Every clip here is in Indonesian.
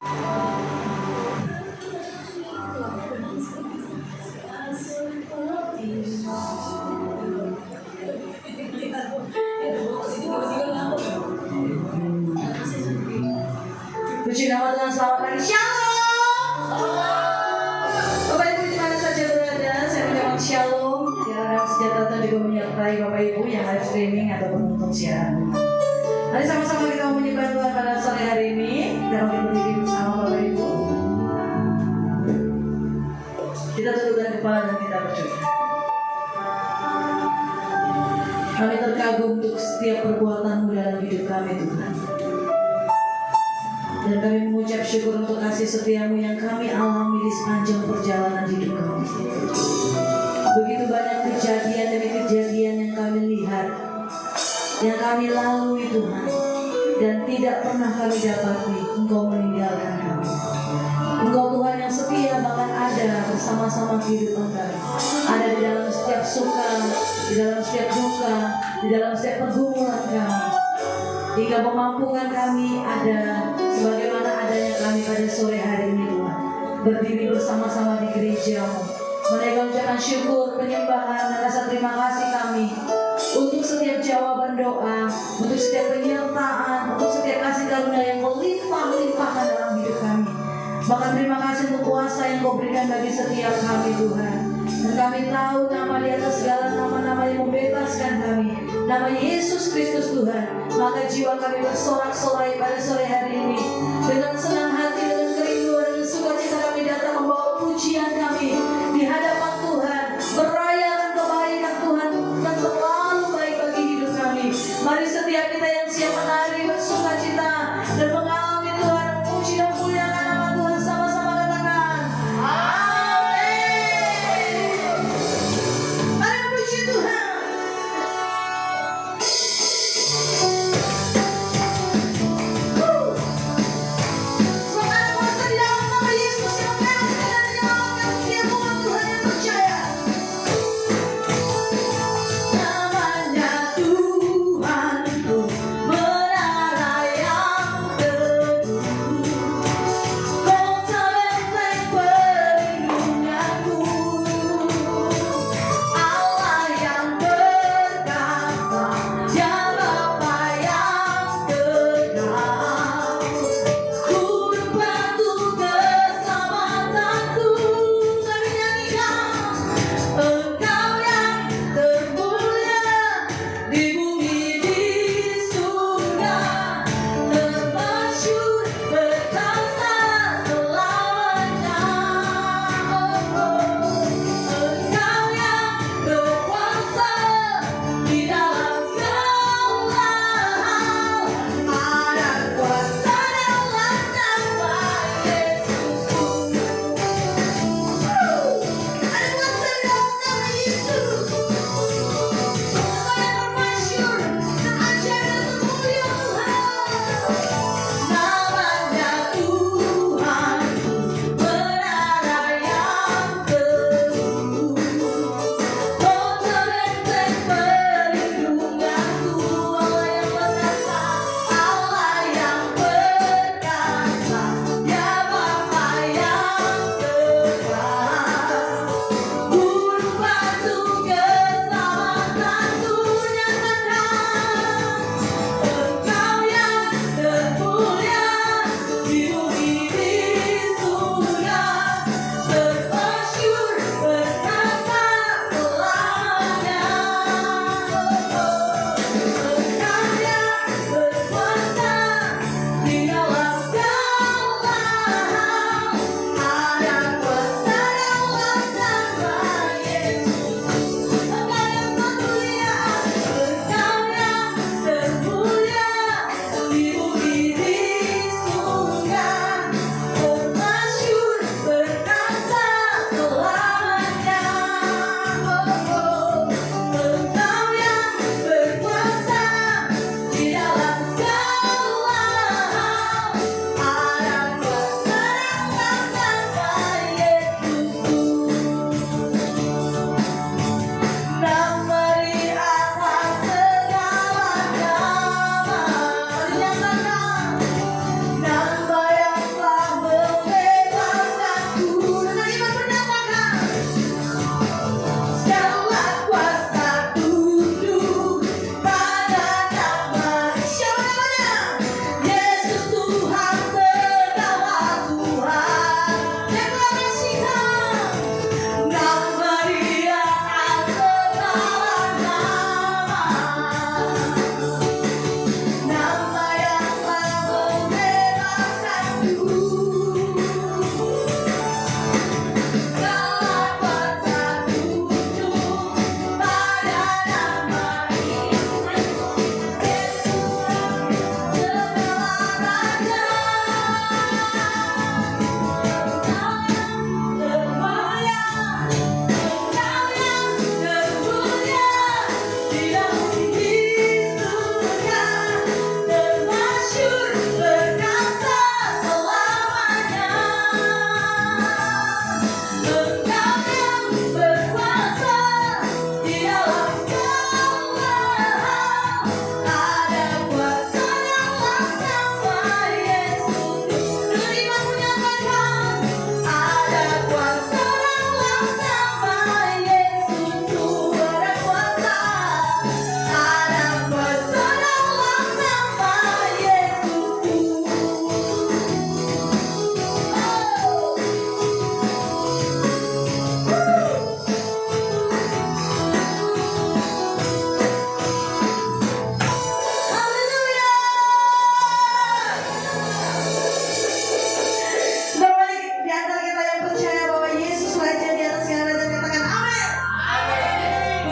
Puji nama Tuhan, selamat pagi. Shalom. Bapak Ibu di mana saja berada, saya mengucapkan shalom. Kiranya sejahtera Tuhan juga menyertai Bapak Ibu yang live streaming atau menonton siaran. Mari sama-sama kita menyembah Tuhan pada sore hari ini. Kita mau berdiri bersama Bapak Ibu. Kita tundukkan kepala dan kita berdoa. Kami terkagum untuk setiap perbuatan-Mu dalam hidup kami, Tuhan. Dan kami mengucap syukur untuk kasih setia-Mu yang kami alami di sepanjang perjalanan hidup kami. Begitu banyak kejadian demi kejadian yang kami lihat, yang kami lalui, Tuhan. Dan tidak pernah kami dapati Engkau meninggalkan kami. Engkau Tuhan yang setia, bahkan ada bersama-sama kehidupan kami. Ada di dalam setiap suka, di dalam setiap duka, di dalam setiap pergumulan kami. Hingga memampukan kami ada sebagaimana adanya kami pada sore hari ini, Tuhan. Berdiri bersama-sama di gereja-Mu, menaikkan ucapan syukur, penyembahan, dan rasa terima kasih kami untuk setiap jawaban doa, untuk setiap penyertaan, untuk setiap kasih karunia yang Kau limpah-limpahkan dalam hidup kami. Bahkan terima kasih untuk kuasa yang Kau berikan bagi setiap kami, Tuhan. Dan kami tahu nama di atas segala nama-nama yang membebaskan kami, nama Yesus Kristus, Tuhan. Maka jiwa kami bersorak-sorai pada sore hari ini. Dengan senang hati, dengan kerinduan, dengan sukacita kami datang membawa pujian kami di hadapan Tuhan, merayakan kebaikan Tuhan yang terlalu baik bagi hidup kami. Mari setiap kita yang siap menari bersukacita dan mengalami Tuhan, memuji dan muliakan nama Tuhan, sama-sama katakan amin. Mari memuji Tuhan. Selamat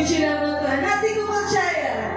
Puji nama Tuhan, hatiku percaya.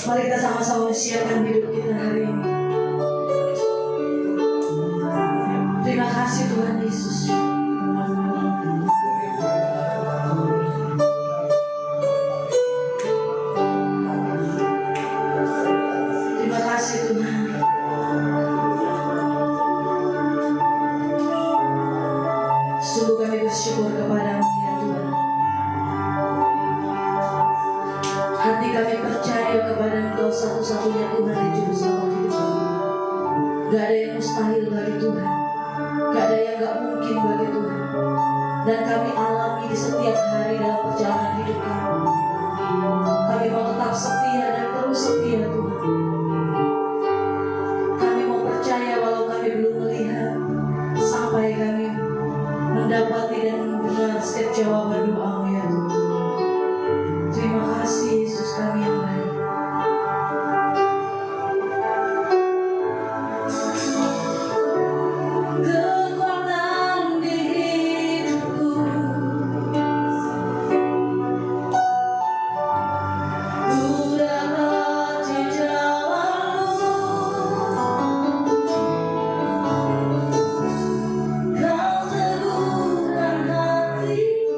Mari kita sama-sama siapkan hidup kita hari ini. Terima kasih Tuhan Yesus. Terima kasih Tuhan. Sungguh kami bersyukur kepadamu ya Tuhan. Hati kami percaya kepada Engkau satu-satunya Tuhan dan Juru Selamat hidup kami. Gak ada yang mustahil bagi Tuhan, gak ada yang gak mungkin bagi Tuhan. Dan kami alami di setiap hari dalam perjalanan hidup kami. Kami mau tetap setia dan terus setia Tuhan. Kami mau percaya walau kami belum melihat, sampai kami mendapati dan mendengar setiap jawaban doa-Mu ya Tuhan. Terima kasih Yesus kami yang baik. Kekuatan di hidupku, ku dapat di dalam-Mu. Kau teguhkan hatiku,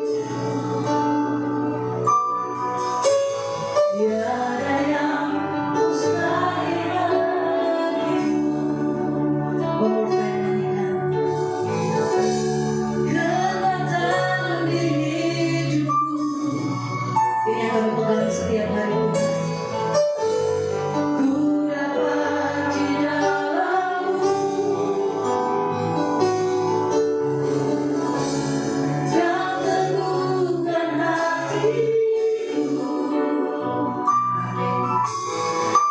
tiada yang mustahil bagimu. One more time nyanyikan. Kekuatan di hidupku, ini yang kami pegang setiap hari Tuhan. Ku dapat di dalam-Mu, Kau teguhkan hatiku.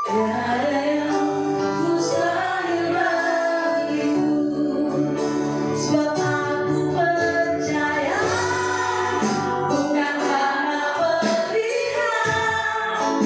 Tiada yang mustahil bagimu, sebab aku percaya bukan karena pilihan,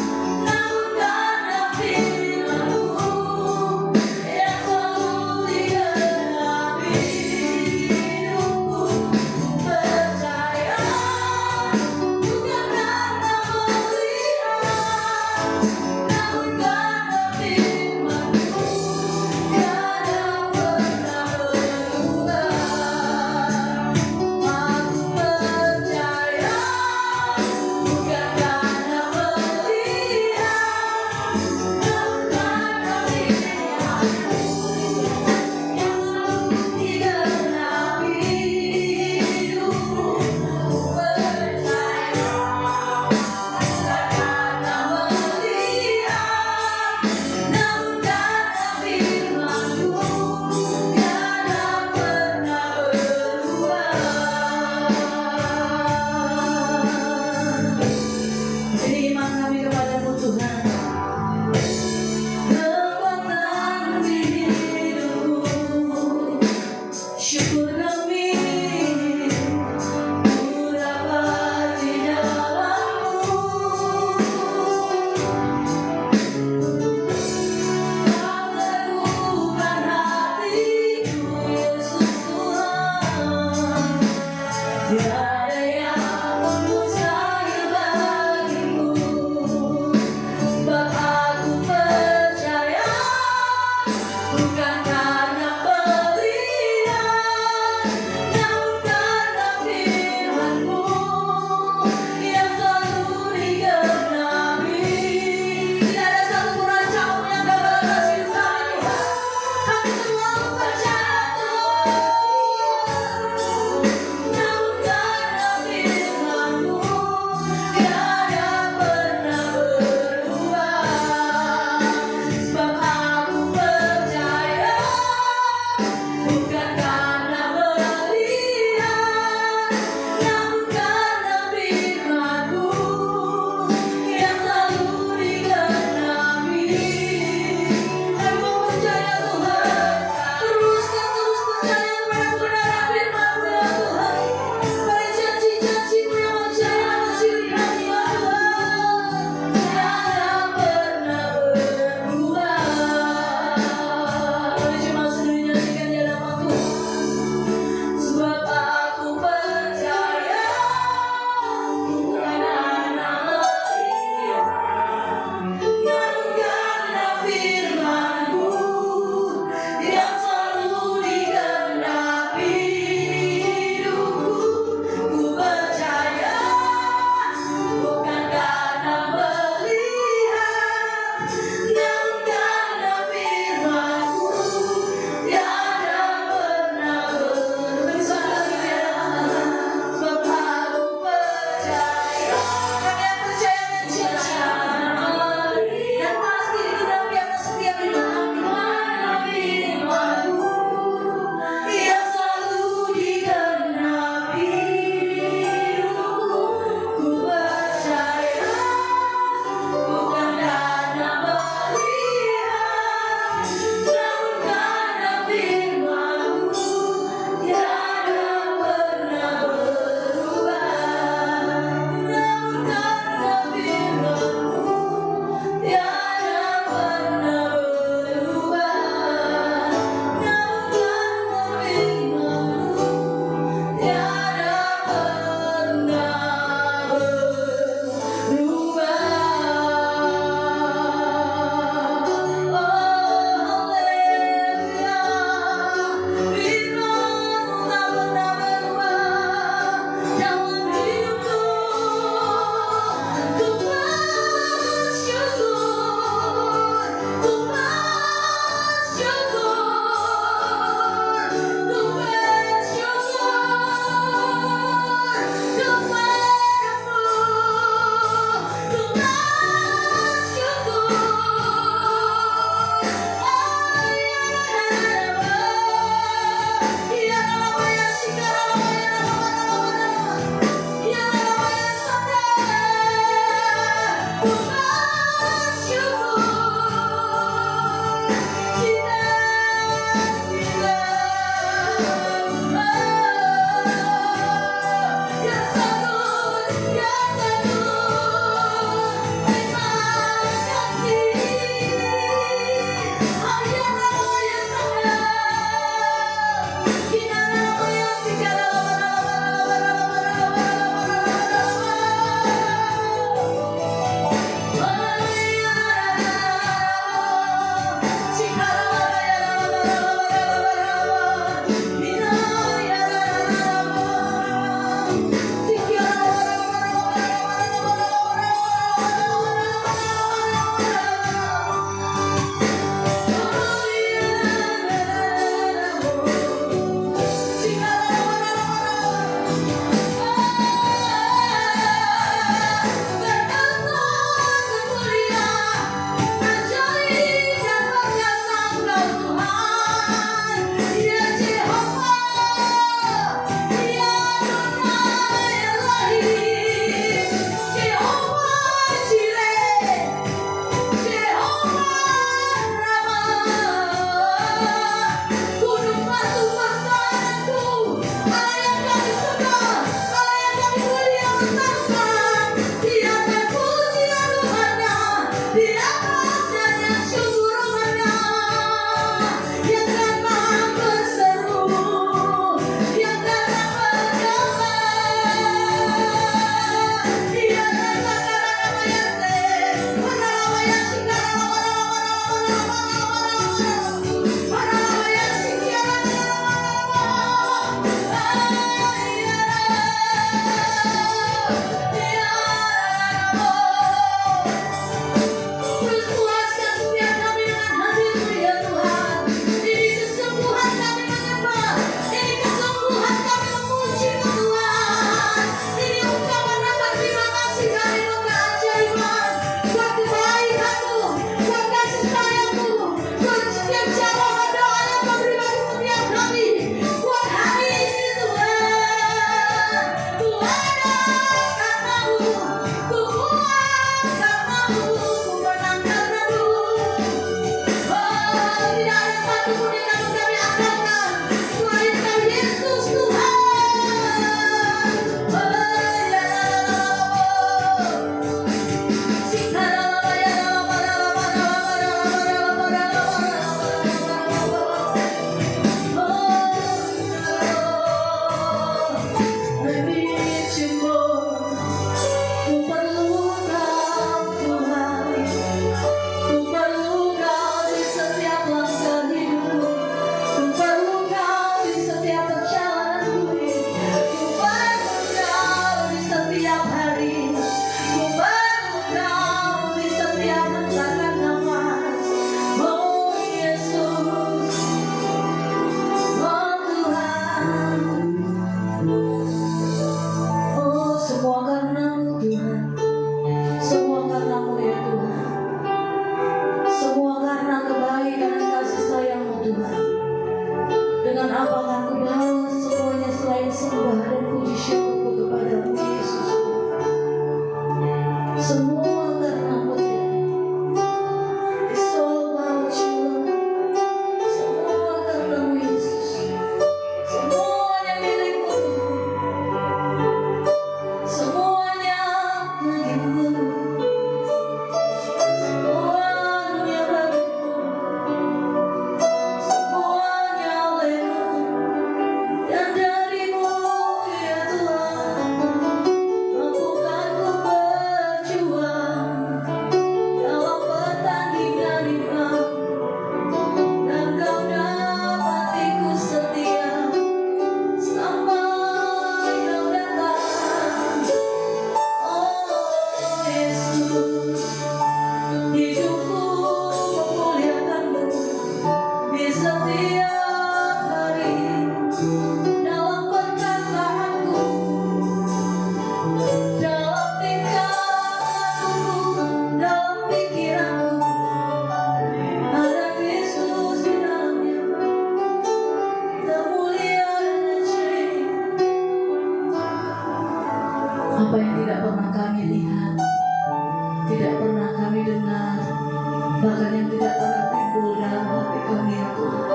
bahkan yang tidak pernah timbul dalam hati kami ya Tuhan.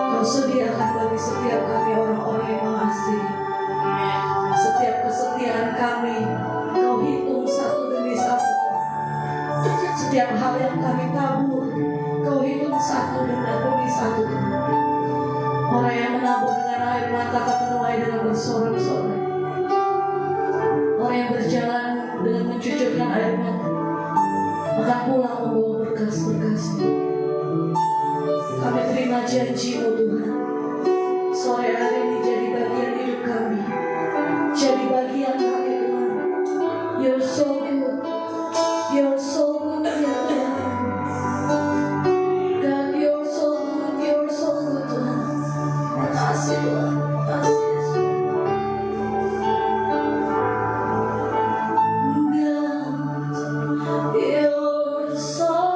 Kau sediakan bagi setiap kami orang-orang yang mengasihi. Setiap kesetiaan kami Kau hitung satu demi satu. Setiap hal yang kami tabur Kau hitung satu demi satu. Orang yang menabur dengan air mata akan menuai dengan bersorak-sorai. Orang yang berjalan dengan mencucurkan air mata akan pulang membawa berkas-berkasnya. Kami terima janji-Mu Tuhan. Sore hari ini jadi bagian hidup kami, jadi bagian kami Tuhan. You're so good, You're so good ya Tuhan. God, You're so good Tuhan. Makasih Tuhan, makasih Yesus. God, You're so good.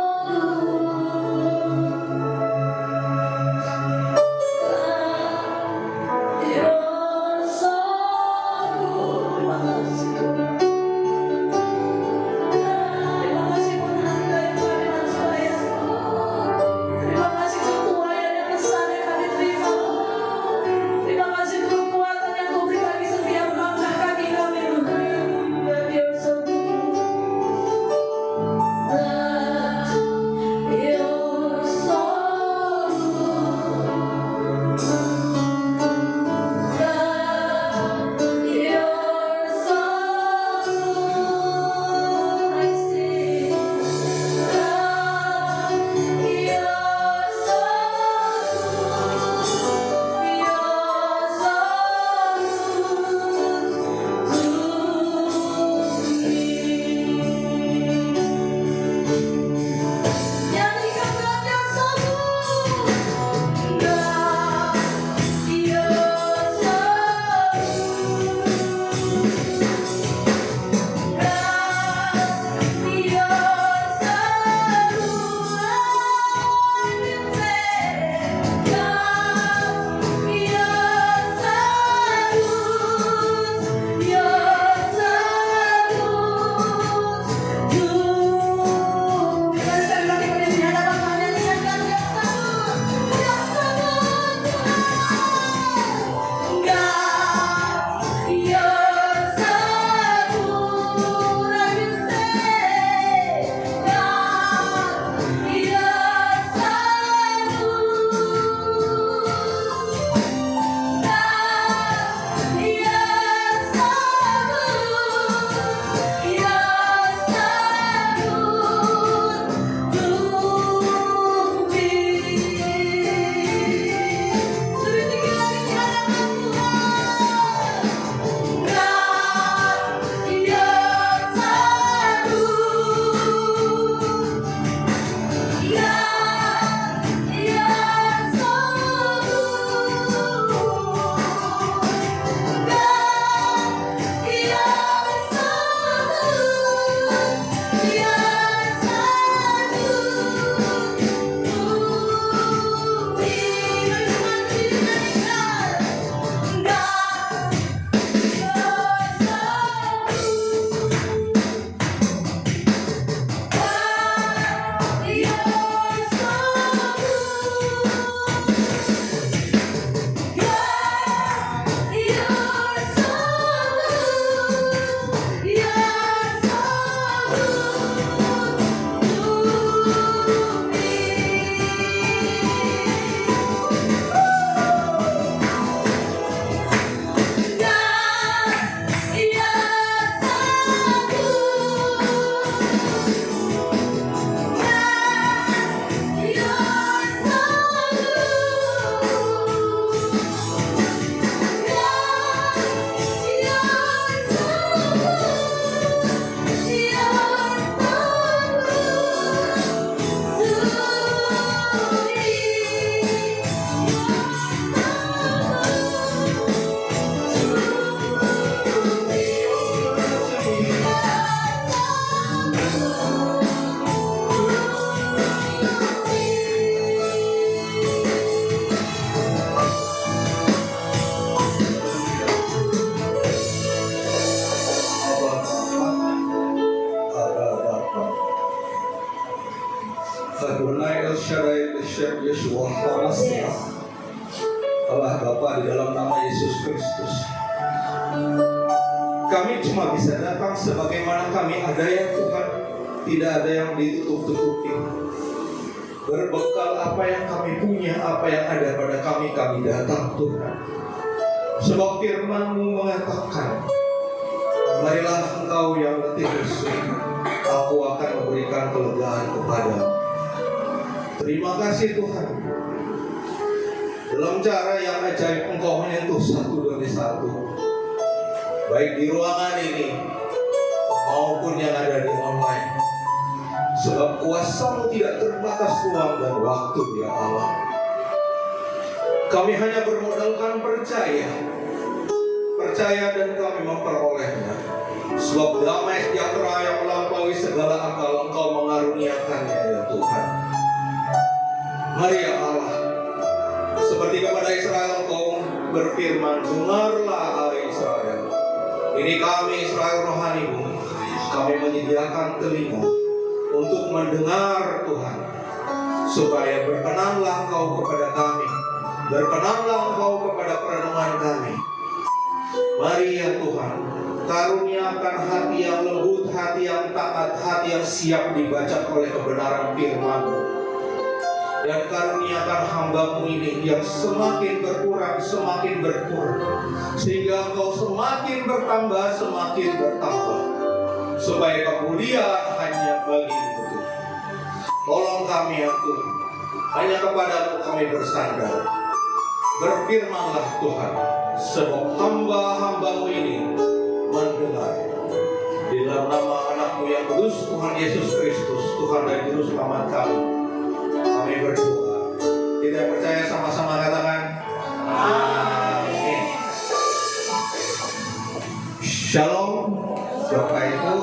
Adonai El Shaddai Beshem Yeshua HaMashiach, Allah Bapa, di dalam nama Yesus Kristus, kami cuma bisa datang sebagaimana kami ada ya Tuhan. Tidak ada yang ditutup-tutupi. Berbekal apa yang kami punya, apa yang ada pada kami datang Tuhan. Sebab firman-Mu mengatakan, marilah engkau yang letih lesu, aku akan memberikan kelegaan kepadamu. Terima kasih Tuhan. Dalam cara yang ajaib Engkau menyentuh satu demi satu, baik di ruangan ini maupun yang ada di online. Sebab kuasa-Mu tidak terbatas ruang dan waktu ya Allah. Kami hanya bermodalkan percaya dan kami memperolehnya. Sebab damai sejahtera yang melampaui segala akal Engkau mengaruniakannya ya Tuhan. Mari ya Allah, seperti kepada Israel Engkau berfirman, dengarlah hai Israel. Ini kami Israel rohani-Mu, kami menyediakan telinga untuk mendengar Tuhan, supaya berkenanlah Engkau kepada kami, berkenanlah Engkau kepada perenungan kami. Mari ya Tuhan, karuniakan hati yang lembut, hati yang taat, hati yang siap dibaca oleh kebenaran firman-Mu. Dan karuniakan hamba-Mu ini yang semakin berkurang, sehingga Engkau semakin bertambah, supaya kemudian hanya bagi-Mu. Tolong kami ya Tuhan, hanya kepada-Mu kami bersandar. Berfirmanlah Tuhan, sebab hamba-hamba-Mu ini mendengar. Di dalam nama anak-Mu yang kudus, Tuhan Yesus Kristus, Tuhan dan Juru Selamat kami berdoa. Kita percaya sama-sama katakan amin. Shalom. Doa itu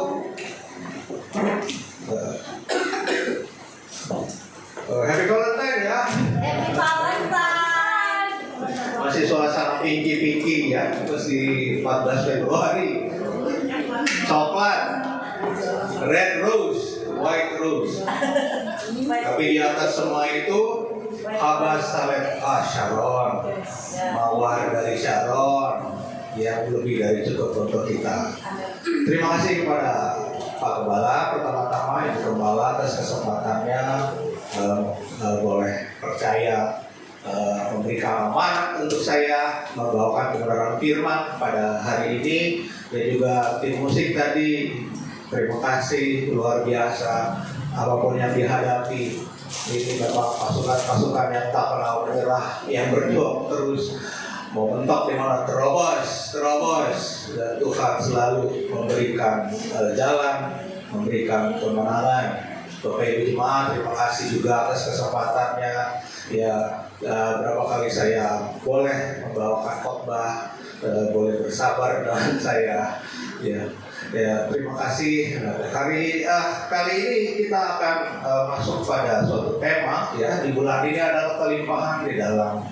Happy Valentine ya. Happy Valentine. Masih suasana pinky ya. Masih 14 Februari. Coklat, red rose, white rose. Tapi di atas semua itu Habas Salet Sharon, mawar dari Sharon yang lebih dari cukup untuk kita. Terima kasih kepada Pak Gembala, pertama-tama Ibu Gembala atas kesempatannya boleh percaya memberikan amanat untuk saya membawakan kebenaran firman pada hari ini. Dan juga tim musik tadi, terima kasih luar biasa. Apapun yang dihadapi, ini memang pasukan-pasukan yang tak pernah menyerah, yang berjuang terus, mau mentok di mana terobos, dan Tuhan selalu memberikan jalan, memberikan kemenangan. Bapak Ibu Jemaat, terima kasih juga atas kesempatannya. Berapa kali saya boleh membawakan khotbah, boleh bersabar dengan saya. Terima kasih. Kali ini kita akan masuk pada suatu tema ya. Di bulan ini adalah kelimpahan di dalam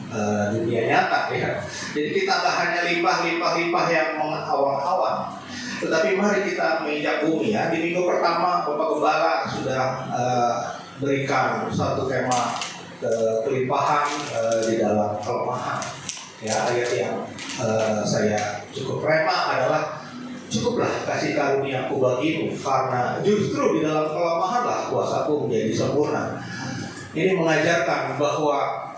dunia nyata ya. Jadi kita tak hanya limpah yang mengawang-awang, tetapi mari kita menginjak bumi ya. Di minggu pertama Bapak Gembala sudah berikan satu tema kelimpahan di dalam kelemahan. Ya, ayat yang saya cukup rema adalah cukuplah kasih karuniaku bagimu, karena justru di dalam kelemahanlah kuasaku menjadi sempurna. Ini mengajarkan bahwa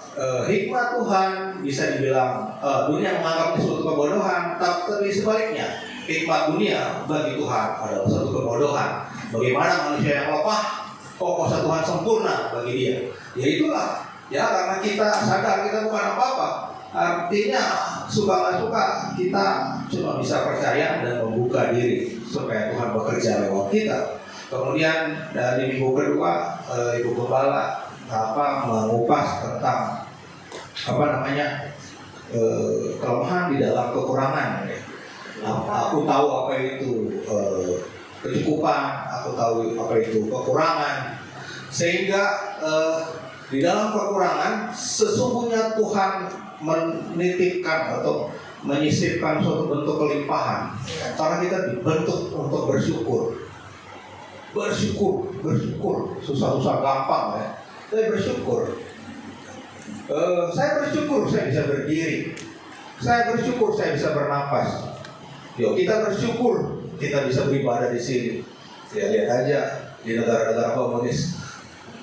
hikmat Tuhan bisa dibilang dunia menganggap suatu kebodohan, tapi sebaliknya hikmat dunia bagi Tuhan adalah suatu kebodohan. Bagaimana manusia yang lemah, kok kuasa Tuhan sempurna bagi dia? Ya itulah ya, karena kita sadar kita bukan apa-apa. Artinya suka nggak suka kita cuma bisa percaya dan membuka diri supaya Tuhan bekerja lewat kita. Kemudian dari minggu kedua Ibu Gembala mengupas tentang kelemahan di dalam kekurangan. Aku tahu apa itu kecukupan, aku tahu apa itu kekurangan, sehingga di dalam kekurangan sesungguhnya Tuhan menitipkan atau menyisipkan suatu bentuk kelimpahan, karena kita dibentuk untuk bersyukur. bersyukur, susah-susah gampang ya. Saya bersyukur. Saya bersyukur saya bisa berdiri. Saya bersyukur saya bisa bernapas. Yuk kita bersyukur kita bisa beribadah di sini. Ya lihat aja di negara-negara komunis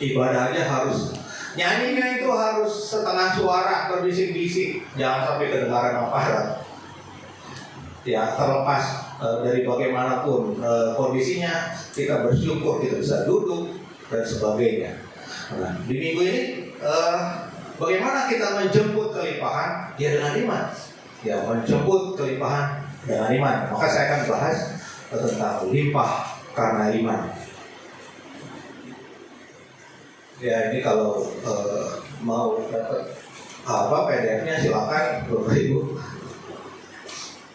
ibadahnya harus nyanyinya itu harus setengah suara berbisik-bisik, jangan sampai kedengaran aparat. Ya terlepas dari bagaimanapun kondisinya, kita bersyukur kita bisa duduk dan sebagainya. Nah, di minggu ini bagaimana kita menjemput kelimpahan? Ya dengan iman. Ya menjemput kelimpahan dengan iman. Maka saya akan bahas tentang limpah karena iman. Ya ini kalau mau dapat PDF-nya silakan Bapak Ibu.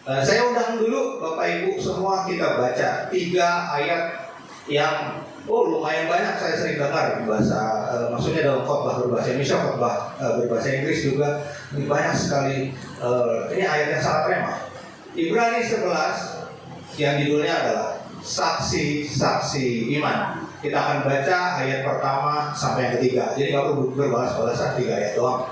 Saya undang dulu Bapak Ibu semua kita baca 3 ayat yang lumayan banyak saya sering dengar bahasa maksudnya dalam khotbah berbahasa Indonesia, khotbah berbahasa Inggris juga ini banyak sekali. Ini ayat yang sangat remah. Ibrani 11 yang judulnya adalah saksi-saksi iman. Kita akan baca ayat pertama sampai yang ketiga. Jadi nggak perlu berbahas-bahasan 3 ayat doang.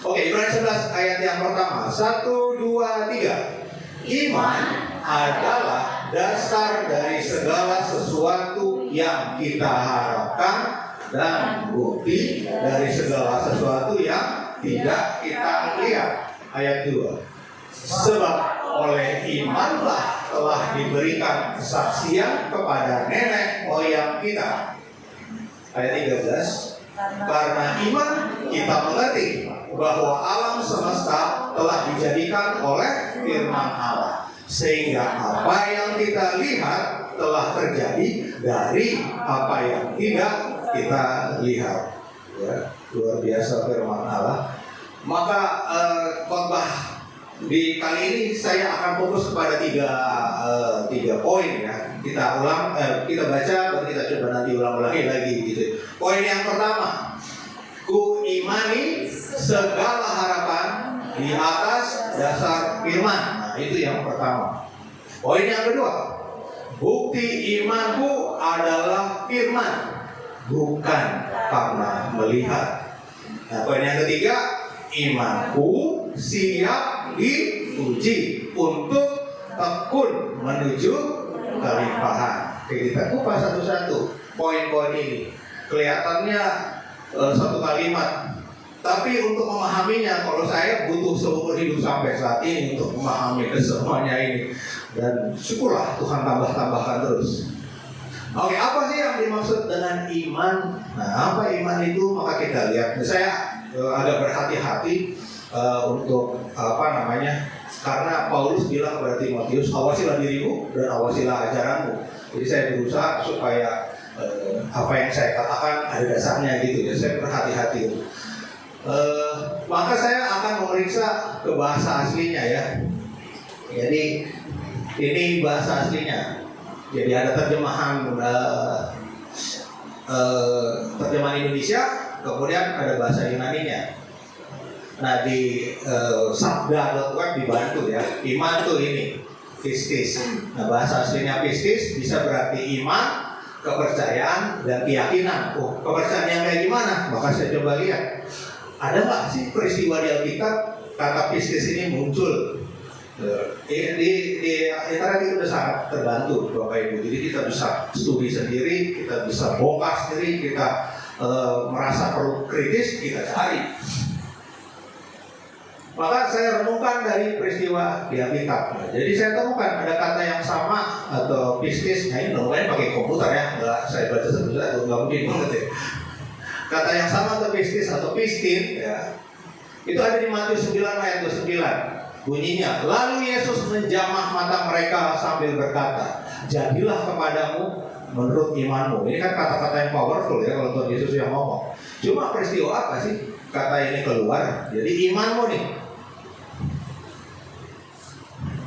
Oke, Ibrani 11 ayat yang pertama. 1, 2, 3. Iman adalah dasar dari segala sesuatu yang kita harapkan dan bukti dari segala sesuatu yang tidak kita lihat. Ayat 2. Sebab oleh imanlah telah diberikan kesaksian kepada nenek moyang kita. Ayat 13. Karena iman kita mengerti bahwa alam semesta telah dijadikan oleh firman Allah, sehingga apa yang kita lihat telah terjadi dari apa yang tidak kita lihat. Ya, luar biasa firman Allah. Maka khotbah di kali ini saya akan fokus kepada tiga poin ya. Kita ulang, kita baca dan kita coba nanti ulang-ulangi lagi gitu. Poin yang pertama, ku imani segala harapan di atas dasar firman. Nah, itu yang pertama. Poin yang kedua, bukti imanku adalah firman, bukan karena melihat. Nah, poin yang ketiga, imanku siap diuji untuk tekun menuju kelimpahan. Oke, kita kupas satu-satu poin-poin ini. Kelihatannya satu kalimat, tapi untuk memahaminya, kalau saya butuh seumur hidup sampai saat ini untuk memahami kesemuanya ini. Dan syukurlah Tuhan tambahkan terus. Oke, apa sih yang dimaksud dengan iman? Nah, apa iman itu? Maka kita lihat. Saya agak berhati-hati untuk karena Paulus bilang kepada Timotius, awasilah dirimu dan awasilah ajaranmu. Jadi saya berusaha supaya apa yang saya katakan ada dasarnya gitu ya. Saya berhati-hati. Maka saya akan memeriksa ke bahasa aslinya ya. Jadi ini bahasa aslinya. Jadi ada terjemahan Indonesia, kemudian ada bahasa Yunaninya. Nah di sabda.web dibantu ya. Iman tuh ini pistis. Nah bahasa aslinya pistis bisa berarti iman, kepercayaan, dan keyakinan. Kepercayaan yang kayak gimana? Maka saya coba lihat. Ada nggak sih peristiwa di Alkitab kata pistis ini muncul? Di internet itu sudah sangat terbantu Bapak Ibu. Jadi kita bisa studi sendiri, kita bisa bongkar sendiri, kita merasa perlu kritis, kita cari. Maka saya renungkan dari peristiwa di Alkitab. Jadi saya temukan ada kata yang sama atau pistis. Nah ini lumayan pakai komputer ya, nggak saya baca satu-satu, nggak mungkin banget ya. Kata yang sama atau pistis atau pistin ya, itu ada di Matius 9 ayat 29. Bunyinya, lalu Yesus menjamah mata mereka sambil berkata, jadilah kepadamu menurut imanmu. Ini kan kata-kata yang powerful ya kalau Tuhan Yesus yang ngomong. Cuma peristiwa apa sih kata ini keluar? Jadi imanmu nih.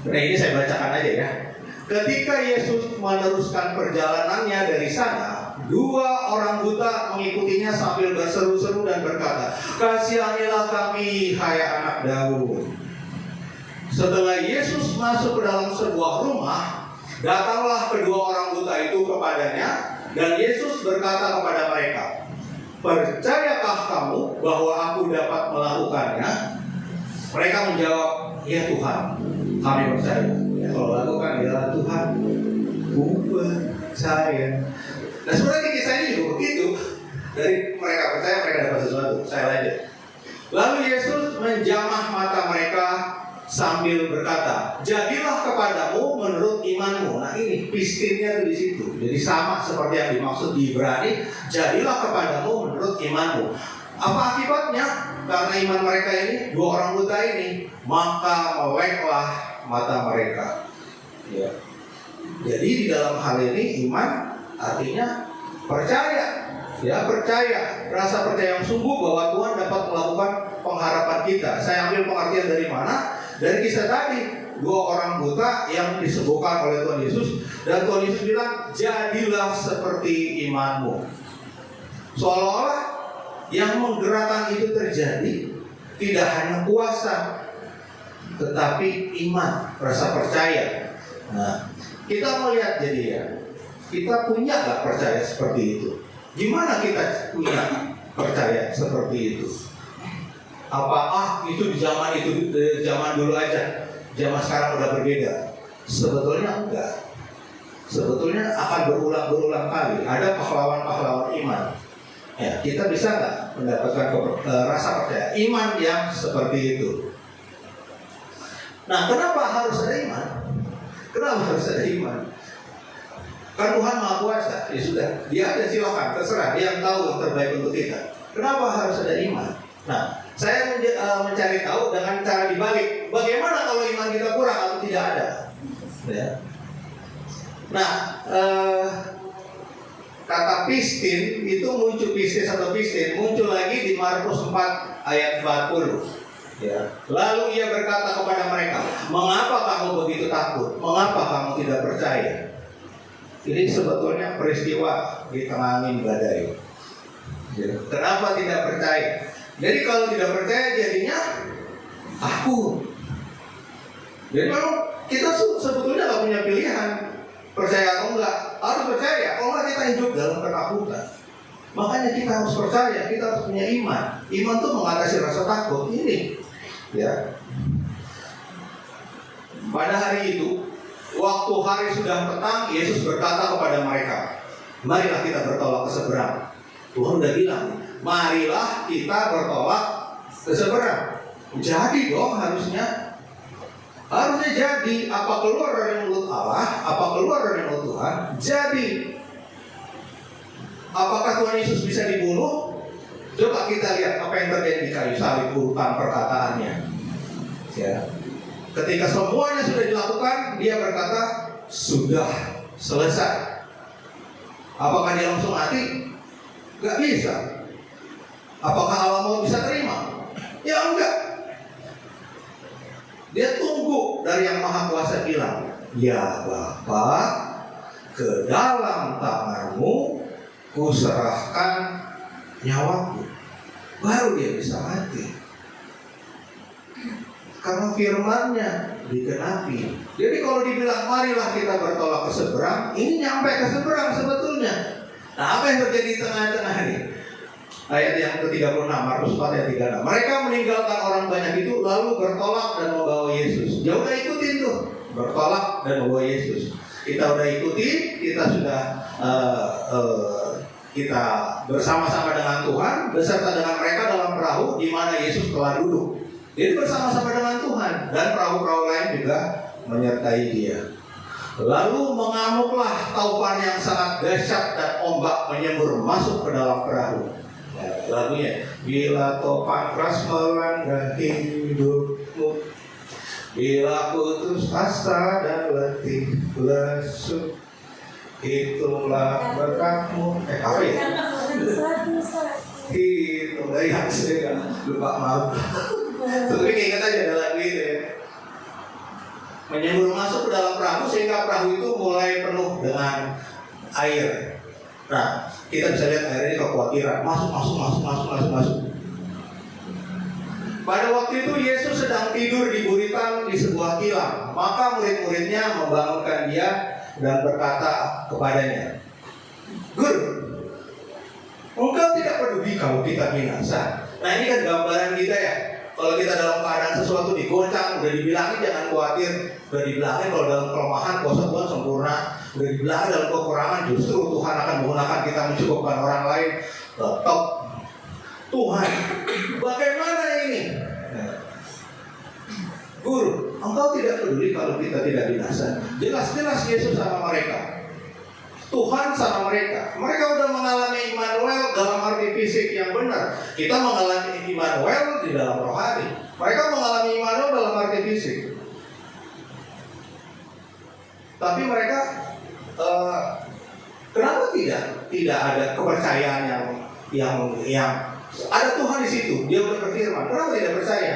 Nah ini saya bacakan aja ya. Ketika Yesus meneruskan perjalanannya dari sana, 2 orang buta mengikutinya sambil berseru-seru dan berkata, kasihanilah kami hai anak Daud. Setelah Yesus masuk ke dalam sebuah rumah, datanglah kedua orang buta itu kepadanya Dan Yesus berkata kepada mereka, percayakah kamu bahwa aku dapat melakukannya? Mereka menjawab, ya Tuhan, kami percaya. Ya, kalau lakukan, ya Tuhan, ku percaya. Nah sebenarnya kisah ini juga begitu. Dari mereka percaya, mereka dapat sesuatu. Saya lanjut. Lalu Yesus menjamah mata mereka sambil berkata, jadilah kepadamu menurut imanmu. Nah ini pistinnya tuh di situ. Jadi sama seperti yang dimaksud di Ibrani, jadilah kepadamu menurut imanmu. Apa akibatnya? Karena iman mereka ini, dua orang buta ini, maka meleklah mata mereka. Ya. Jadi di dalam hal ini iman artinya percaya. Ya, percaya, rasa percaya yang sungguh bahwa Tuhan dapat melakukan pengharapan kita. Saya ambil pengertian dari mana? Dari kisah tadi, dua orang buta yang disembuhkan oleh Tuhan Yesus, dan Tuhan Yesus bilang, jadilah seperti imanmu. Seolah-olah yang menggerakkan itu terjadi tidak hanya kuasa, tetapi iman, rasa percaya. Nah, kita melihat jadi ya, kita punya nggak percaya seperti itu? Gimana kita punya percaya seperti itu? Apa itu di zaman dulu aja, zaman sekarang udah berbeda? Sebetulnya enggak. Sebetulnya akan berulang kali. Ada pahlawan-pahlawan iman. Ya, kita bisa nggak mendapatkan rasa percaya iman yang seperti itu? Nah, kenapa harus ada iman? Kenapa harus ada iman? Kan Tuhan Maha Kuasa, ya sudah, Dia ada, silakan, terserah, Dia yang tahu yang terbaik untuk kita. Kenapa harus ada iman? Nah, saya mencari tahu dengan cara dibalik. Bagaimana kalau iman kita kurang atau tidak ada? Ya. Nah, kata pistin itu muncul, pistis atau pistin muncul lagi di Markus 4 ayat 40. Ya. Lalu ia berkata kepada mereka, mengapa kamu begitu takut? Mengapa kamu tidak percaya? Ini sebetulnya peristiwa di tengah angin badai. Ya. Kenapa tidak percaya? Jadi kalau tidak percaya jadinya aku. Jadi memang kita sebetulnya nggak punya pilihan, percaya atau enggak, harus percaya. Kalau enggak kita hidup dalam ketakutan. Makanya kita harus percaya, kita harus punya iman. Iman itu mengatasi rasa takut ini. Ya. Pada hari itu, waktu hari sudah petang, Yesus berkata kepada mereka, marilah kita bertolak ke seberang. Tuhan udah bilang, marilah kita bertolak ke seberang. Jadi dong harusnya jadi. Apa keluar dari mulut Allah, apa keluar dari mulut Tuhan, jadi. Apakah Tuhan Yesus bisa dibunuh? Coba kita lihat apa yang terjadi di kayu salib, urutan perkataannya. Ya. Ketika semuanya sudah dilakukan, dia berkata, sudah selesai. Apakah dia langsung mati? Gak bisa. Apakah Allah mau bisa terima? Ya enggak. Dia tunggu dari yang Maha Kuasa bilang, ya Bapa, ke dalam tanganmu kuserahkan nyawaku. Baru dia bisa mati. Karena firman-Nya digenapi. Jadi kalau dibilang marilah kita bertolak ke seberang, ini nyampe ke seberang sebetulnya. Nah, apa yang terjadi di tengah-tengah ini? Ayat yang ke-36, Markus 4 ayat 36. Mereka meninggalkan orang banyak itu lalu bertolak dan membawa Yesus. Ya udah ikutin tuh, bertolak dan membawa Yesus. Kita udah ikutin, kita sudah kita bersama-sama dengan Tuhan, beserta dengan mereka dalam perahu di mana Yesus telah duduk. Jadi bersama-sama dengan Tuhan, dan perahu-perahu lain juga menyertai dia. Lalu mengamuklah taufan yang sangat dahsyat dan ombak menyembur masuk ke dalam perahu. Lagunya, bila topan keras melanda hidupmu, bila putus asa dan letih lesu, hitunglah berkatmu. Apa ya? Hitunglah, ya saya lupa, maaf. Tapi ingat aja ada lagu itu ya. Menyembur masuk ke dalam perahu sehingga perahu itu mulai penuh dengan air. Nah, kita bisa lihat air ini kekhawatiran, masuk. Pada waktu itu Yesus sedang tidur di buritan di sebuah kilang. Maka murid-muridnya membangunkan dia dan berkata kepadanya, Guru, engkau tidak peduli kalau kita binasa. Nah ini kan gambaran kita ya. Kalau kita dalam keadaan sesuatu digoncang, udah dibilangin jangan khawatir, udah dibilangin kalau dalam kelemahan kuasa Tuhan sempurna, udah dibilangin dalam kekurangan justru Tuhan akan menggunakan kita mencukupkan orang lain. Tetap Tuhan, bagaimana ini? Guru, engkau tidak peduli kalau kita tidak binasa. Jelas-jelas Yesus sama mereka. Tuhan sama mereka. Mereka udah mengalami Immanuel dalam arti fisik yang benar. Kita mengalami Immanuel di dalam rohani. Mereka mengalami Immanuel dalam arti fisik. Tapi mereka kenapa tidak ada kepercayaan yang ada Tuhan di situ. Dia udah berfirman. Kenapa tidak percaya?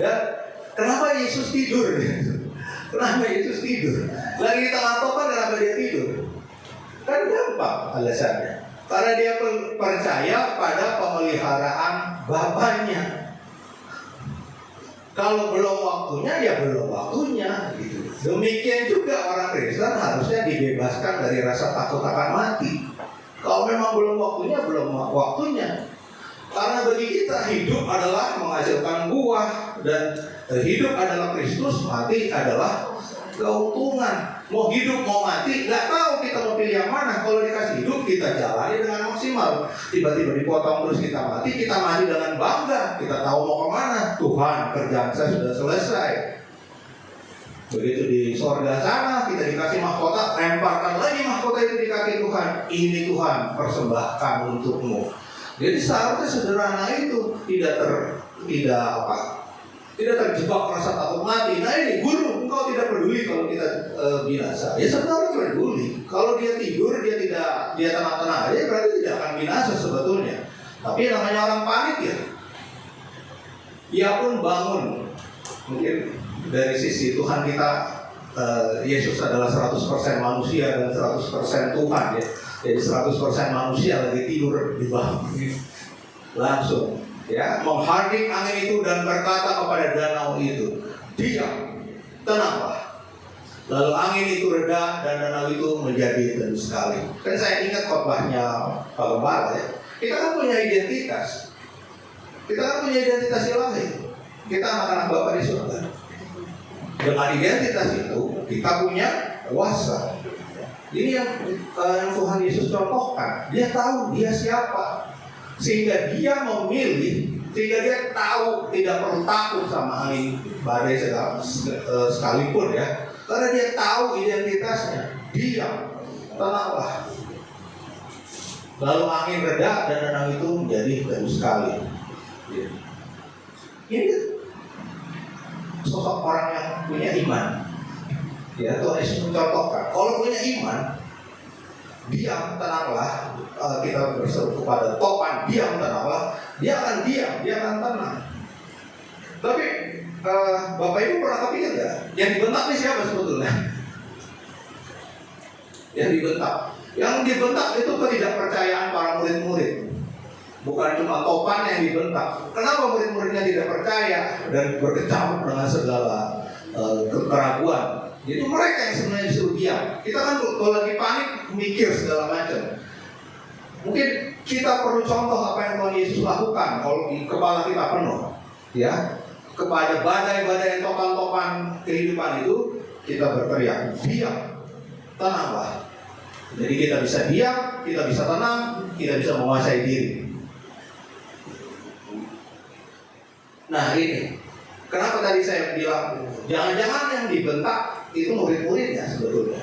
Dan kenapa Yesus tidur? Kenapa Yesus tidur? Lagi di tengah topan, kenapa dia tidur? Kan gampang alasannya. Karena dia percaya pada pemeliharaan Bapaknya. Kalau belum waktunya, ya belum waktunya. Gitu. Demikian juga orang Kristen harusnya dibebaskan dari rasa takut akan mati. Kalau memang belum waktunya, belum waktunya. Karena bagi kita hidup adalah menghasilkan buah, dan hidup adalah Kristus, mati adalah keuntungan. Mau hidup mau mati, nggak tahu kita mau pilih yang mana. Kalau dikasih hidup kita jalani dengan maksimal. Tiba-tiba dipotong terus kita mati dengan bangga. Kita tahu mau kemana. Tuhan, kerjaan saya sudah selesai. Begitu di sorga sana kita dikasih mahkota, lemparkan lagi mahkota itu di kaki Tuhan. Ini Tuhan persembahkan untukmu. Jadi seharusnya sederhana itu, tidak terjebak rasa takut mati. Nah ini guru, engkau tidak peduli kalau kita binasa. Ya sebenarnya peduli. Kalau dia tidur, dia tenang-tenang aja, berarti tidak akan binasa sebetulnya. Tapi namanya orang panik ya. Ia pun bangun. Mungkin dari sisi Tuhan kita, Yesus adalah 100% manusia dan 100% Tuhan ya. Jadi 100% manusia lagi tidur di bawah langsung ya menghardik angin itu dan berkata kepada danau itu, diam, tenanglah. Lalu angin itu reda dan danau itu menjadi teduh sekali. Kan saya ingat khotbahnya Pak Gembala ya. Kita kan punya identitas. Kita kan punya identitas ilahi. Kita anak-anak Bapa di surga. Dengan identitas itu kita punya kuasa. Ini yang Tuhan Yesus contohkan. Dia tahu dia siapa, sehingga dia memilih, sehingga dia tahu tidak perlu takut sama angin badai sekalipun ya, karena dia tahu identitasnya. Diam, tenanglah. Lalu angin reda dan danau itu menjadi teduh sekali. Ini sosok orang yang punya iman. Ya, Tuhan Yesus mencontohkan, kalau punya iman, diam, tenanglah. Kita berseru kepada topan, diam, tenanglah. Dia akan diam, dia akan tenang. Tapi Bapak Ibu pernah kepikir nggak? Yang dibentak ini siapa sebetulnya? Yang dibentak itu ketidakpercayaan para murid-murid. Bukan cuma topan yang dibentak. Kenapa murid-muridnya tidak percaya dan berkecamuk dengan segala keraguan? Jadi mereka yang sebenarnya disuruh diam. Kita kan kalau lagi panik mikir segala macam. Mungkin kita perlu contoh apa yang Tuhan Yesus lakukan kalau di kepala kita penuh, ya. Kepada badai-badai topan-topan kehidupan itu kita berteriak, diam, tenanglah. Jadi kita bisa diam, kita bisa tenang, kita bisa menguasai diri. Nah ini, kenapa tadi saya bilang jangan-jangan yang dibentak itu murid-muridnya sebetulnya.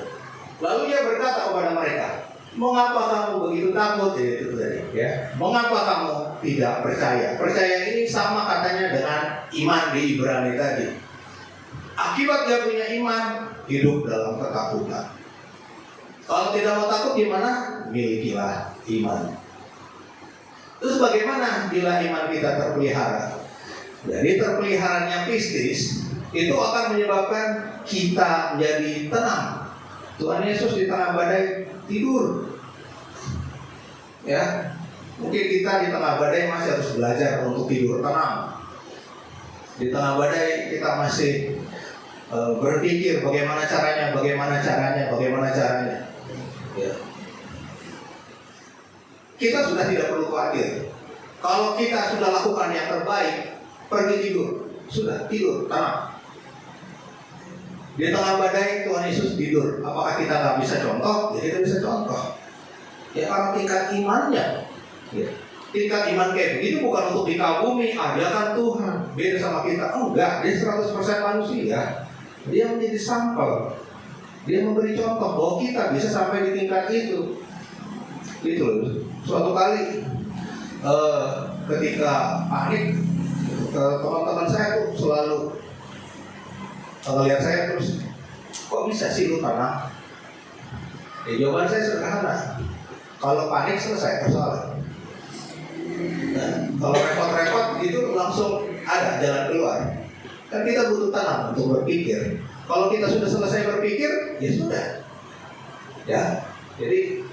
Lalu dia berkata kepada mereka, mengapa kamu begitu takut? Itu tadi, ya. Mengapa kamu tidak percaya? Percaya ini sama katanya dengan iman di Ibrani tadi. Akibat dia punya iman, hidup dalam ketakutan. Kalau tidak mau takut gimana? Milikilah iman. Terus bagaimana bila iman kita terpelihara? Jadi terpeliharanya pistis itu akan menyebabkan kita menjadi tenang. Tuhan Yesus di tengah badai tidur. Ya, mungkin kita di tengah badai masih harus belajar untuk tidur tenang. Di tengah badai kita masih berpikir bagaimana caranya. Ya. Kita sudah tidak perlu khawatir. Kalau kita sudah lakukan yang terbaik, pergi tidur, sudah tidur, tenang. Di tengah badai Tuhan Yesus tidur. Apakah kita nggak bisa contoh? Ya kita bisa contoh. Ya karena tingkat imannya. Ya. Tingkat iman kayak begitu bukan untuk dikagumi, dia kan Tuhan. Beda sama kita. Enggak, dia 100% manusia. Dia menjadi sampel. Dia memberi contoh bahwa kita bisa sampai di tingkat itu. Gitu loh. Suatu kali ketika panik, teman-teman saya tuh selalu ngelihat saya terus, kok bisa sih lu tenang? Ya jawaban saya sederhana. Kalau panik selesai persoalan. Nah, kalau repot-repot itu langsung ada jalan keluar. Kan kita butuh tenang untuk berpikir. Kalau kita sudah selesai berpikir, ya sudah. Ya, jadi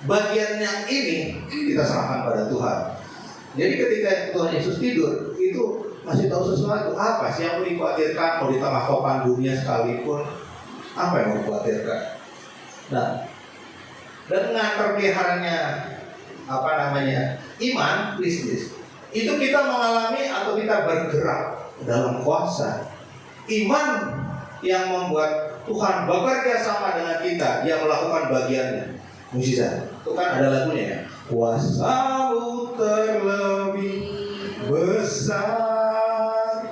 bagian yang ini kita serahkan pada Tuhan. Jadi ketika Tuhan Yesus tidur, itu masih tahu sesuatu. Apa sih yang mau dikhawatirkan? Mau di tengah topan dunia sekalipun, apa yang mau dikhawatirkan? Nah, dengan terpeliharanya iman, Kristus, itu kita mengalami atau kita bergerak dalam kuasa. Iman yang membuat Tuhan bekerja sama dengan kita, dia melakukan bagiannya. Mujizat. Itu kan ada lagunya ya. Kuasa-Mu terlebih besar,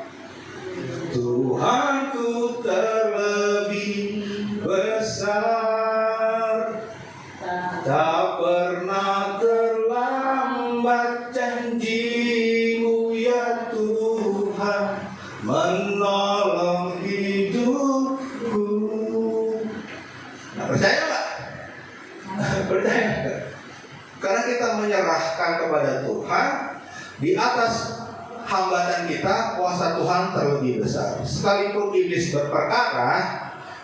Tuhanku terlebih besar, tak pernah terlambat janji-Mu ya Tuhan, menolong hidupku. Nah, percaya nggak? Percaya? Karena kita menyerahkan kepada Tuhan, di atas hambatan kita, kuasa Tuhan terlebih besar. Sekalipun iblis berperkara,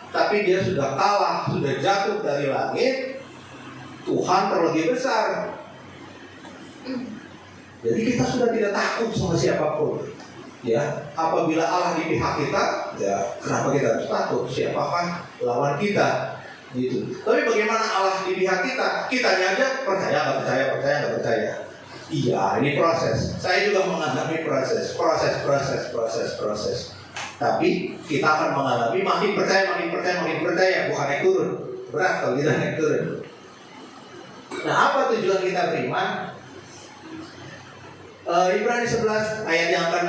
tapi dia sudah kalah, sudah jatuh dari langit, Tuhan terlebih besar. Jadi kita sudah tidak takut sama siapapun. Ya, apabila Allah di pihak kita, ya kenapa kita harus takut? Siapakah lawan kita? Gitu. Tapi bagaimana Allah di pihak kita? Kitanya aja percaya nggak percaya. Iya, ini proses. Saya juga mengalami proses. Tapi kita akan mengalami makin percaya, bukan naik turun. Berat kalau kita naik turun. Nah, apa tujuan kita beriman? Ibrani 11 ayat yang ke-6.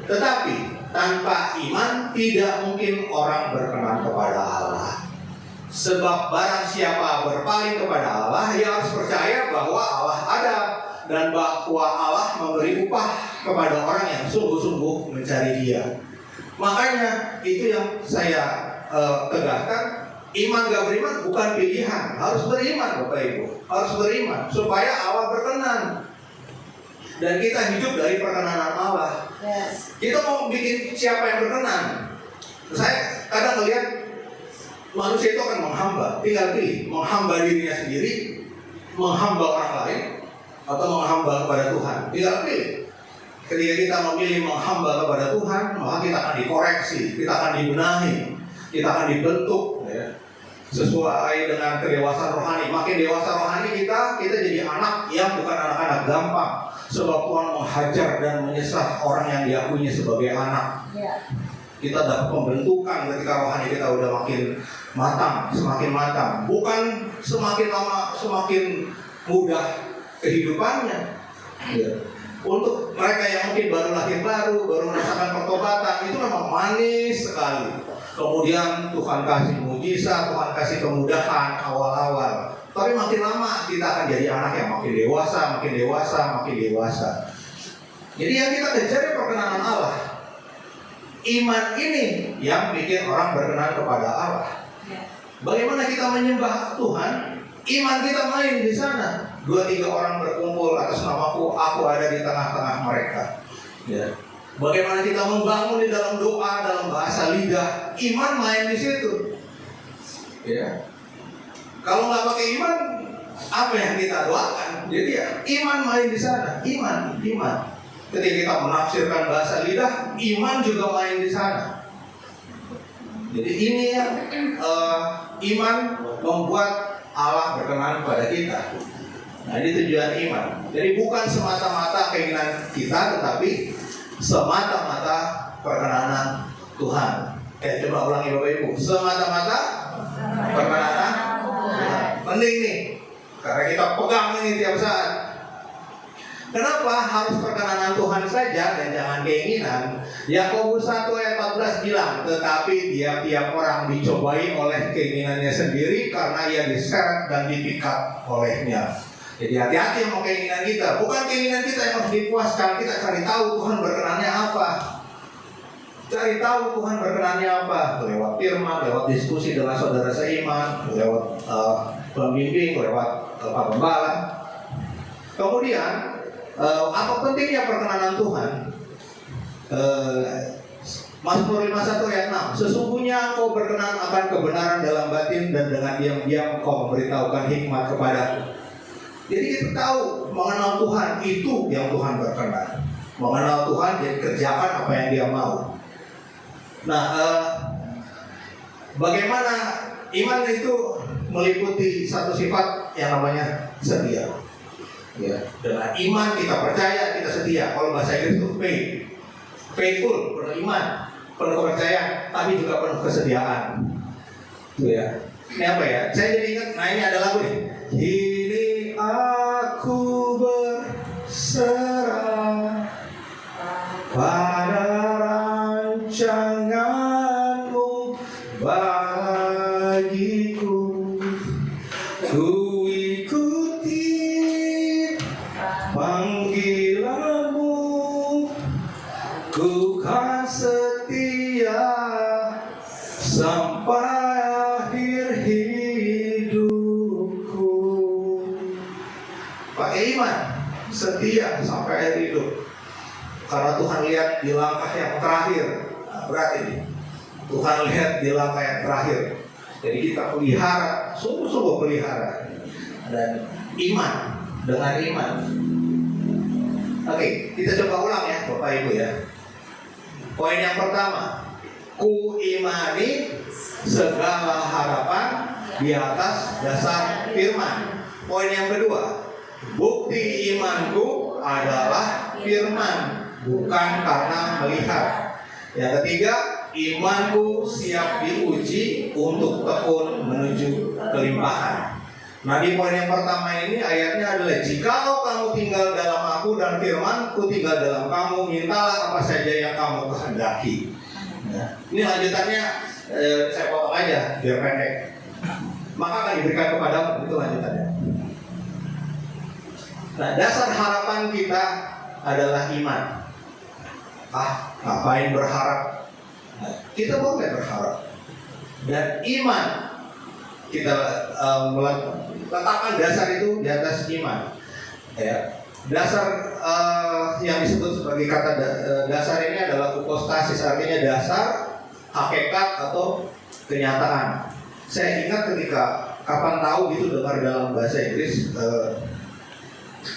Tetapi tanpa iman tidak mungkin orang berkenan kepada Allah. Sebab barang siapa berpaling kepada Allah, ia harus percaya bahwa Allah ada dan bahwa Allah memberi upah kepada orang yang sungguh-sungguh mencari Dia. Makanya itu yang saya tegaskan, iman gak beriman bukan pilihan, harus beriman Bapak Ibu, harus beriman supaya Allah berkenan. Dan kita hidup dari perkenanan Allah. Yes. Kita mau bikin siapa yang berkenan. Saya kadang melihat manusia itu akan menghamba, tinggal pilih menghamba dirinya sendiri, menghamba orang lain, atau menghamba kepada Tuhan. Tinggal pilih. Ketika kita memilih menghamba kepada Tuhan, maka kita akan dikoreksi, kita akan dibenahi, kita akan dibentuk, ya, sesuai dengan kedewasaan rohani. Makin dewasa rohani kita jadi anak yang bukan anak-anak gampang. Sebab Tuhan menghajar dan menyesah orang yang diakuinya sebagai anak. Kita dapat pembentukan ketika rohani kita udah makin matang, semakin matang. Bukan semakin lama semakin mudah kehidupannya. Ya. Untuk mereka yang mungkin baru lahir baru merasakan pertobatan, itu memang manis sekali. Kemudian Tuhan kasih mujizat, Tuhan kasih kemudahan awal-awal. Tapi makin lama kita akan jadi anak yang makin dewasa. Jadi yang kita kejar perkenanan Allah. Iman ini yang bikin orang berkenan kepada Allah. Bagaimana kita menyembah Tuhan? Iman kita main di sana. 2-3 orang berkumpul atas namaku, aku ada di tengah-tengah mereka. Ya. Bagaimana kita membangun di dalam doa, dalam bahasa lidah, iman main di situ. Ya. Kalau nggak pakai iman, apa yang kita doakan? Jadi ya, iman main di sana, iman. Ketika kita menafsirkan bahasa lidah, iman juga main di sana. Jadi ini yang iman membuat Allah berkenan kepada kita. Nah, ini tujuan iman. Jadi bukan semata-mata keinginan kita, tetapi semata-mata perkenanan Tuhan. Coba ulangi Bapak Ibu. Semata-mata perkenanan Tuhan. Penting nih, karena kita pegang ini tiap saat. Kenapa harus perkenanan Tuhan saja dan jangan keinginan? Yakobus 1 ayat 14 bilang, tetapi tiap orang dicobai oleh keinginannya sendiri karena ia diseret dan dipikat olehnya. Jadi hati-hati sama keinginan kita. Bukan keinginan kita yang harus dipuaskan. Kita cari tahu Tuhan berkenannya apa. Cari tahu Tuhan berkenannya apa. Lewat firman, lewat diskusi dengan saudara seiman, lewat pembimbing, lewat Pak Gembala. Kemudian apa pentingnya perkenanan Tuhan? Mazmur 51 ayat 6. Sesungguhnya Engkau berkenan akan kebenaran dalam batin dan dengan diam-diam Engkau memberitahukan hikmat kepadaku. Jadi kita tahu mengenal Tuhan itu yang Tuhan berkenan. Mengenal Tuhan jadi kerjakan apa yang Dia mau. Nah, bagaimana iman itu meliputi satu sifat yang namanya setia. Ya, dengan iman kita percaya, kita setia. Kalau bahasa Inggris itu faith, faithful, penuh iman, penuh kepercayaan, tapi juga penuh kesediaan. Itu ya. Ini apa ya? Saya jadi ingat. Nah, ini ada lagu nih. Kini aku berserah pada rancanganmu bagiku. Ku ikuti panggilanmu, ku kan setia sampai akhir hidupku. Pakai iman, setia sampai akhir hidup. Karena Tuhan lihat di langkah yang terakhir. Nah, berat ini. Tuhan lihat di langkah yang terakhir. Jadi kita pelihara, sungguh-sungguh pelihara. Dan iman, dengan iman. Oke, kita coba ulang ya Bapak Ibu ya. Poin yang pertama, ku imani segala harapan di atas dasar firman. Poin yang kedua, bukti imanku adalah firman, bukan karena melihat. Yang ketiga, imanku siap diuji untuk tekun menuju kelimpahan. Nah, di poin yang pertama ini ayatnya adalah, jikalau kamu tinggal dalam aku dan firmanku tinggal dalam kamu, mintalah apa saja yang kamu kehendaki. Nah, ini lanjutannya saya potong aja biar pendek. Maka akan diberikan kepadamu, itu lanjutannya. Nah, dasar harapan kita adalah iman. Ngapain berharap? Nah, kita boleh berharap. Dan iman kita letakkan dasar itu di atas iman. Ya. Dasar yang disebut sebagai kata dasar ini adalah hypostasis, artinya dasar, hakikat atau kenyataan. Saya ingat ketika kapan tahu gitu dengar dalam bahasa Inggris,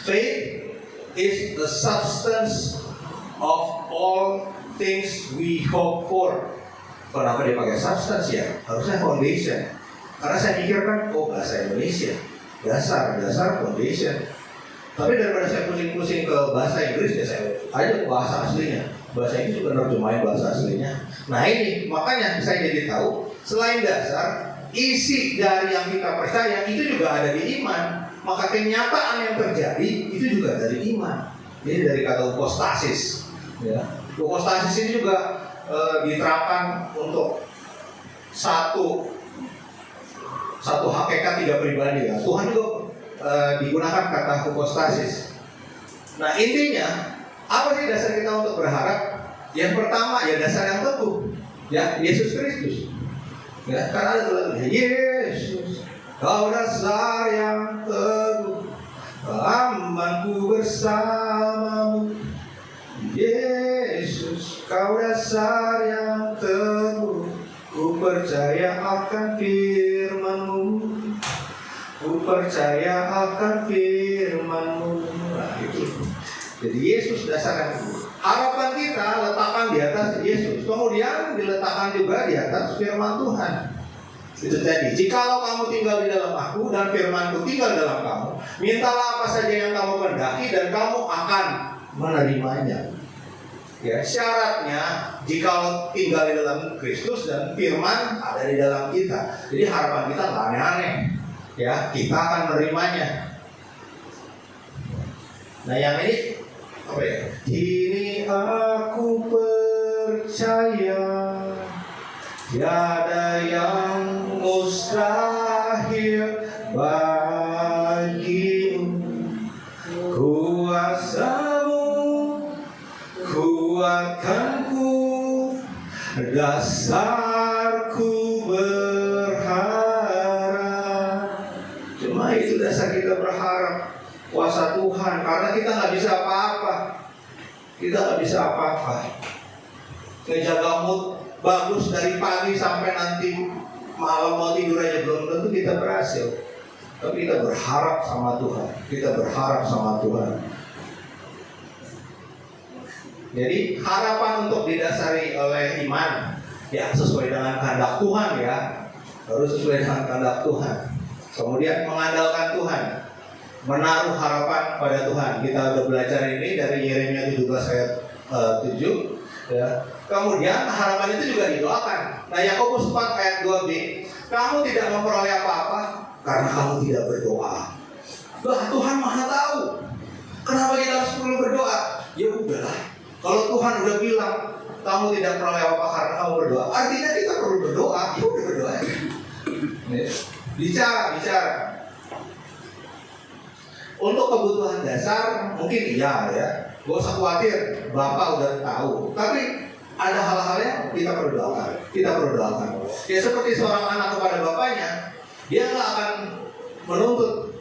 faith is the substance of all things we hope for. Kenapa dia pakai substance ya? Harusnya foundation. Karena saya pikirkan, bahasa Indonesia, dasar, foundation. Tapi daripada saya pusing-pusing ke bahasa Inggris, ya saya aja ke bahasa aslinya. Bahasa Inggris juga nerjemahin bahasa aslinya. Nah ini, makanya saya jadi tahu, selain dasar, isi dari yang kita percaya itu juga ada di iman. Maka kenyataan yang terjadi itu juga dari iman. Ini dari kata hypostasis. Ya. Hypostasis ini juga diterapkan untuk satu hakikat tidak pribadi ya. Tuhan juga digunakan kata hypostasis. Nah intinya apa sih dasar kita untuk berharap? Yang pertama ya dasar yang teguh, ya Yesus Kristus. Ya karena ada tulisannya Yesus, kau dasar yang teguh, amanku bersamamu. Yesus, kau dasar yang teguh, ku percaya akan firman-Mu. Ku percaya akan firman-Mu. Nah, itu. Jadi Yesus dasar yang teguh. Harapan kita letakkan di atas Yesus. Kemudian diletakkan juga di atas firman Tuhan. Itu tadi, jikalau kamu tinggal di dalam aku dan firmanku tinggal dalam kamu, mintalah apa saja yang kamu kehendaki dan kamu akan menerimanya. Ya, syaratnya jikalau tinggal di dalam Kristus dan firman ada di dalam kita. Jadi harapan kita nggak aneh-aneh. Ya, kita akan menerimanya. Nah, yang ini apa ya? Kini aku percaya tiada yang mustahil bagimu. Kuasamu kuatkanku, dasarku berharap. Cuma itu dasar kita berharap, kuasa Tuhan. Karena kita nggak bisa apa-apa. Kita nggak bisa apa-apa. Ngejaga mood bagus dari pagi sampai nanti malam mau tidur aja belum tentu kita berhasil. Tapi kita berharap sama Tuhan. Kita berharap sama Tuhan. Jadi harapan untuk didasari oleh iman, ya sesuai dengan kehendak Tuhan ya, harus sesuai dengan kehendak Tuhan. Kemudian mengandalkan Tuhan, menaruh harapan pada Tuhan. Kita udah belajar ini dari Yeremia 17 ayat 7 ya. Kemudian harapan itu juga didoakan. Nah, Yakobus 4 ayat 2b, kamu tidak memperoleh apa-apa karena kamu tidak berdoa. Bah, Tuhan Maha tahu. Kenapa kita harus perlu berdoa? Ya udahlah. Kalau Tuhan udah bilang kamu tidak peroleh apa karena kamu berdoa, artinya kita perlu berdoa. Ya udah berdoa aja. Bicara. Untuk kebutuhan dasar mungkin iya ya. Gak usah khawatir, Bapak udah tahu. Tapi ada hal-hal yang kita perlu doakan. Ya seperti seorang anak kepada bapaknya, dia nggak akan menuntut,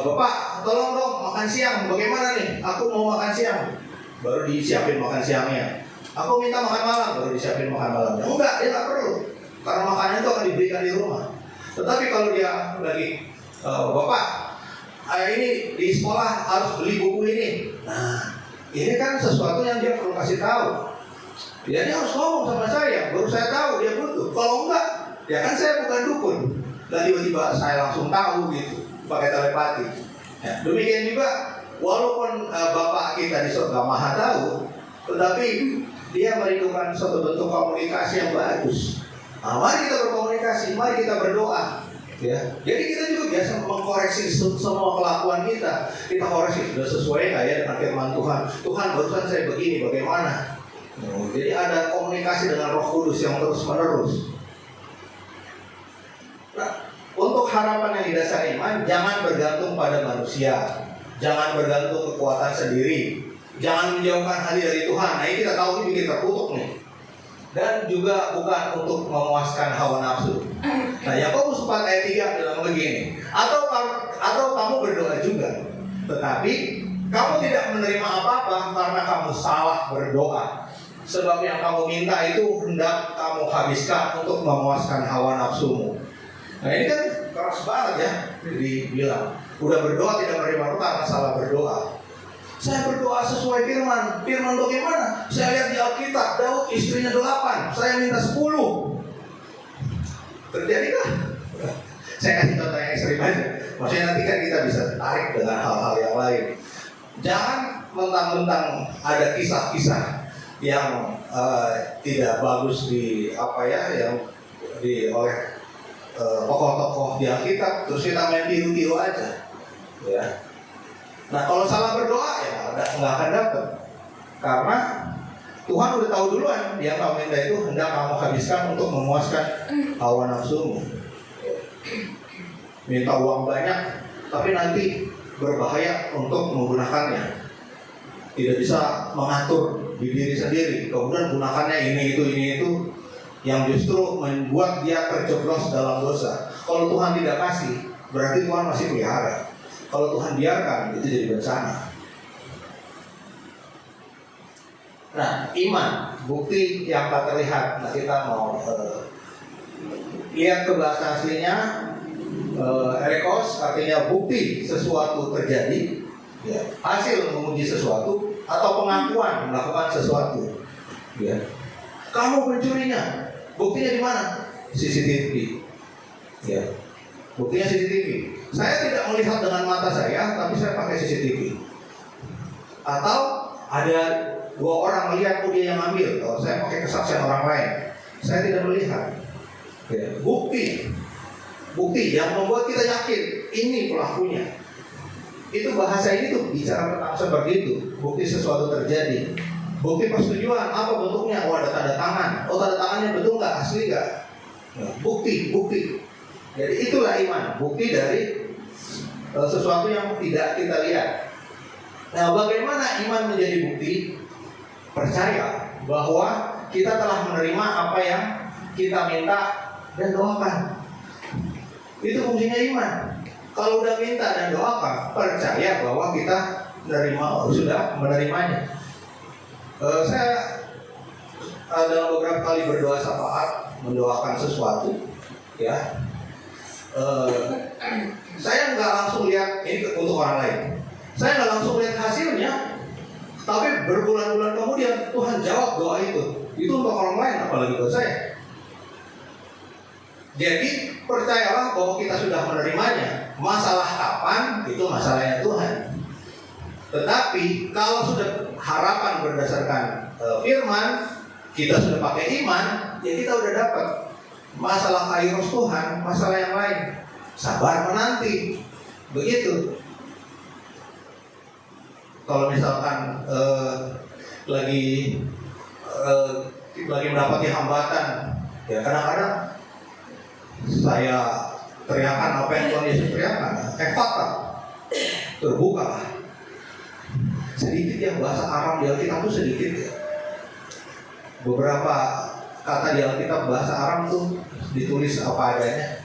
Bapak tolong dong makan siang. Bagaimana nih? Aku mau makan siang. Baru disiapin makan siangnya. Aku minta makan malam, baru disiapin makan malamnya. Enggak, dia nggak perlu. Karena makanan itu akan diberikan di rumah. Tetapi kalau dia lagi, Bapak, ini di sekolah harus beli buku ini. Nah, ini kan sesuatu yang dia perlu kasih tahu. Ya, dia harus ngomong sama saya, baru saya tahu dia butuh. Kalau enggak, ya kan saya bukan dukun. Dan tiba-tiba saya langsung tahu gitu, pakai telepati. Ya, demikian juga, walaupun Bapak kita di surga Maha tahu, tetapi dia merindukan suatu bentuk komunikasi yang bagus. Nah, mari kita berkomunikasi, mari kita berdoa. Ya, jadi kita juga biasa mengkoreksi semua kelakuan kita. Kita koreksi sudah sesuai nggak ya dengan firman Tuhan. Tuhan, barusan saya begini, bagaimana? Jadi ada komunikasi dengan Roh Kudus yang terus menerus. Nah, untuk harapan yang didasari iman, jangan bergantung pada manusia, jangan bergantung kekuatan sendiri, jangan menjauhkan hati dari Tuhan. Nah, ini kita tahu ini bikin terkutuk nih. Dan juga bukan untuk memuaskan hawa nafsu. Nah, Yakobus 4 ayat 3 bilang begini, atau kamu berdoa juga, tetapi kamu tidak menerima apa-apa karena kamu salah berdoa. Sebab yang kamu minta itu hendak kamu habiskan untuk memuaskan hawa nafsumu. Nah, ini kan keras banget ya dibilang. Udah berdoa tidak menerima karena salah berdoa. Saya berdoa sesuai firman. Firman bagaimana? Saya lihat di Alkitab, Daud istrinya 8, saya minta 10. Terjadikah? Saya kasih contoh yang ekstrim aja. Maksudnya nanti kan kita bisa tarik dengan hal-hal yang lain. Jangan mentang-mentang ada kisah-kisah yang tidak bagus yang oleh tokoh-tokoh di Alkitab, terus kita main tiru-tiru aja. Ya. Nah, kalau salah berdoa ya nggak akan dapat, karena Tuhan udah tahu duluan yang kamu minta itu hendak kamu habiskan untuk memuaskan hawa nafsumu. Minta uang banyak, tapi nanti berbahaya untuk menggunakannya. Tidak bisa mengatur di diri sendiri, kemudian gunakannya ini itu yang justru membuat dia terjeblos dalam dosa. Kalau Tuhan tidak kasih, berarti Tuhan masih pelihara. Kalau Tuhan biarkan, itu jadi bencana. Nah, iman, bukti yang tak terlihat. Nah, kita mau lihat ke bahasa aslinya. Erekos artinya bukti sesuatu terjadi, ya, hasil menguji sesuatu, atau pengakuan melakukan sesuatu. Ya. Kamu pencurinya, buktinya di mana? CCTV. Ya, buktinya CCTV. Saya tidak melihat dengan mata saya, tapi saya pakai CCTV. Atau ada 2 orang melihat dia yang ambil, kalau saya pakai kesaksian orang lain, saya tidak melihat. Ya, bukti yang membuat kita yakin ini pelakunya. Itu bahasa ini tuh bicara tentang seperti itu. Bukti sesuatu terjadi. Bukti persetujuan apa bentuknya? Oh, ada tanda tangan. Oh, tanda tangannya betul nggak? Asli nggak? Nah, bukti. Jadi itulah iman. Bukti dari sesuatu yang tidak kita lihat. Nah, bagaimana iman menjadi bukti? Percaya bahwa kita telah menerima apa yang kita minta dan doakan. Itu fungsinya iman. Kalau udah minta dan doakan, percaya bahwa kita sudah menerimanya. Saya dalam beberapa kali berdoa syafaat mendoakan sesuatu, ya. Saya nggak langsung lihat ini untuk orang lain. Saya nggak langsung lihat hasilnya, tapi berbulan-bulan kemudian Tuhan jawab doa itu. Itu untuk orang lain, apalagi buat saya. Jadi percayalah bahwa kita sudah menerimanya. Masalah kapan itu masalahnya Tuhan. Tetapi kalau sudah harapan berdasarkan firman, kita sudah pakai iman, ya kita udah dapat. Masalah kairos Tuhan, masalah yang lain. Sabar menanti. Begitu. Kalau misalkan lagi mendapati hambatan, ya kadang-kadang saya teriakan apa yang Tuhan Yesus teriakan, efata, terbuka. Sedikit yang bahasa Aram di Alkitab itu sedikit ya. Beberapa kata di Alkitab bahasa Aram tuh ditulis apa adanya.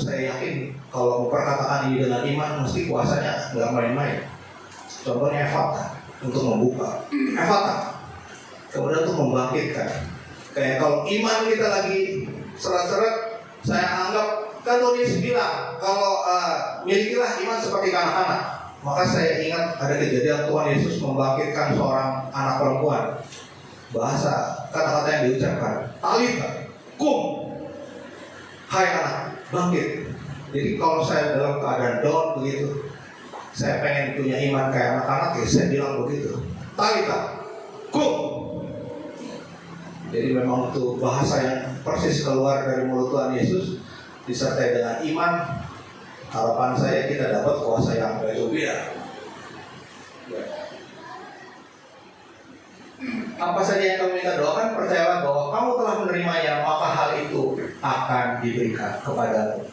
Saya yakin kalau memperkatakan ini dengan iman mesti kuasanya nggak main-main. Contohnya efata, untuk membuka, efata, kemudian untuk membangkitkan. Kayak kalau iman kita lagi seret-seret, saya anggap kan Tuhan Yesus bilang kalau milikilah iman seperti kanak-kanak. Maka saya ingat ada kejadian Tuhan Yesus membangkitkan seorang anak perempuan. Bahasa kata-kata yang diucapkan, Talita, kum, hai anak, bangkit. Jadi kalau saya dalam keadaan down begitu, saya pengen punya iman kayak anak-anak, ya saya bilang begitu, Talita, kum. Jadi memang itu bahasa yang persis keluar dari mulut Tuhan Yesus disertai dengan iman. Harapan saya kita dapat kuasa yang berbeda. Apa saja yang kamu minta doakan, percayalah bahwa kamu telah menerimanya, maka hal itu akan diberikan kepadamu.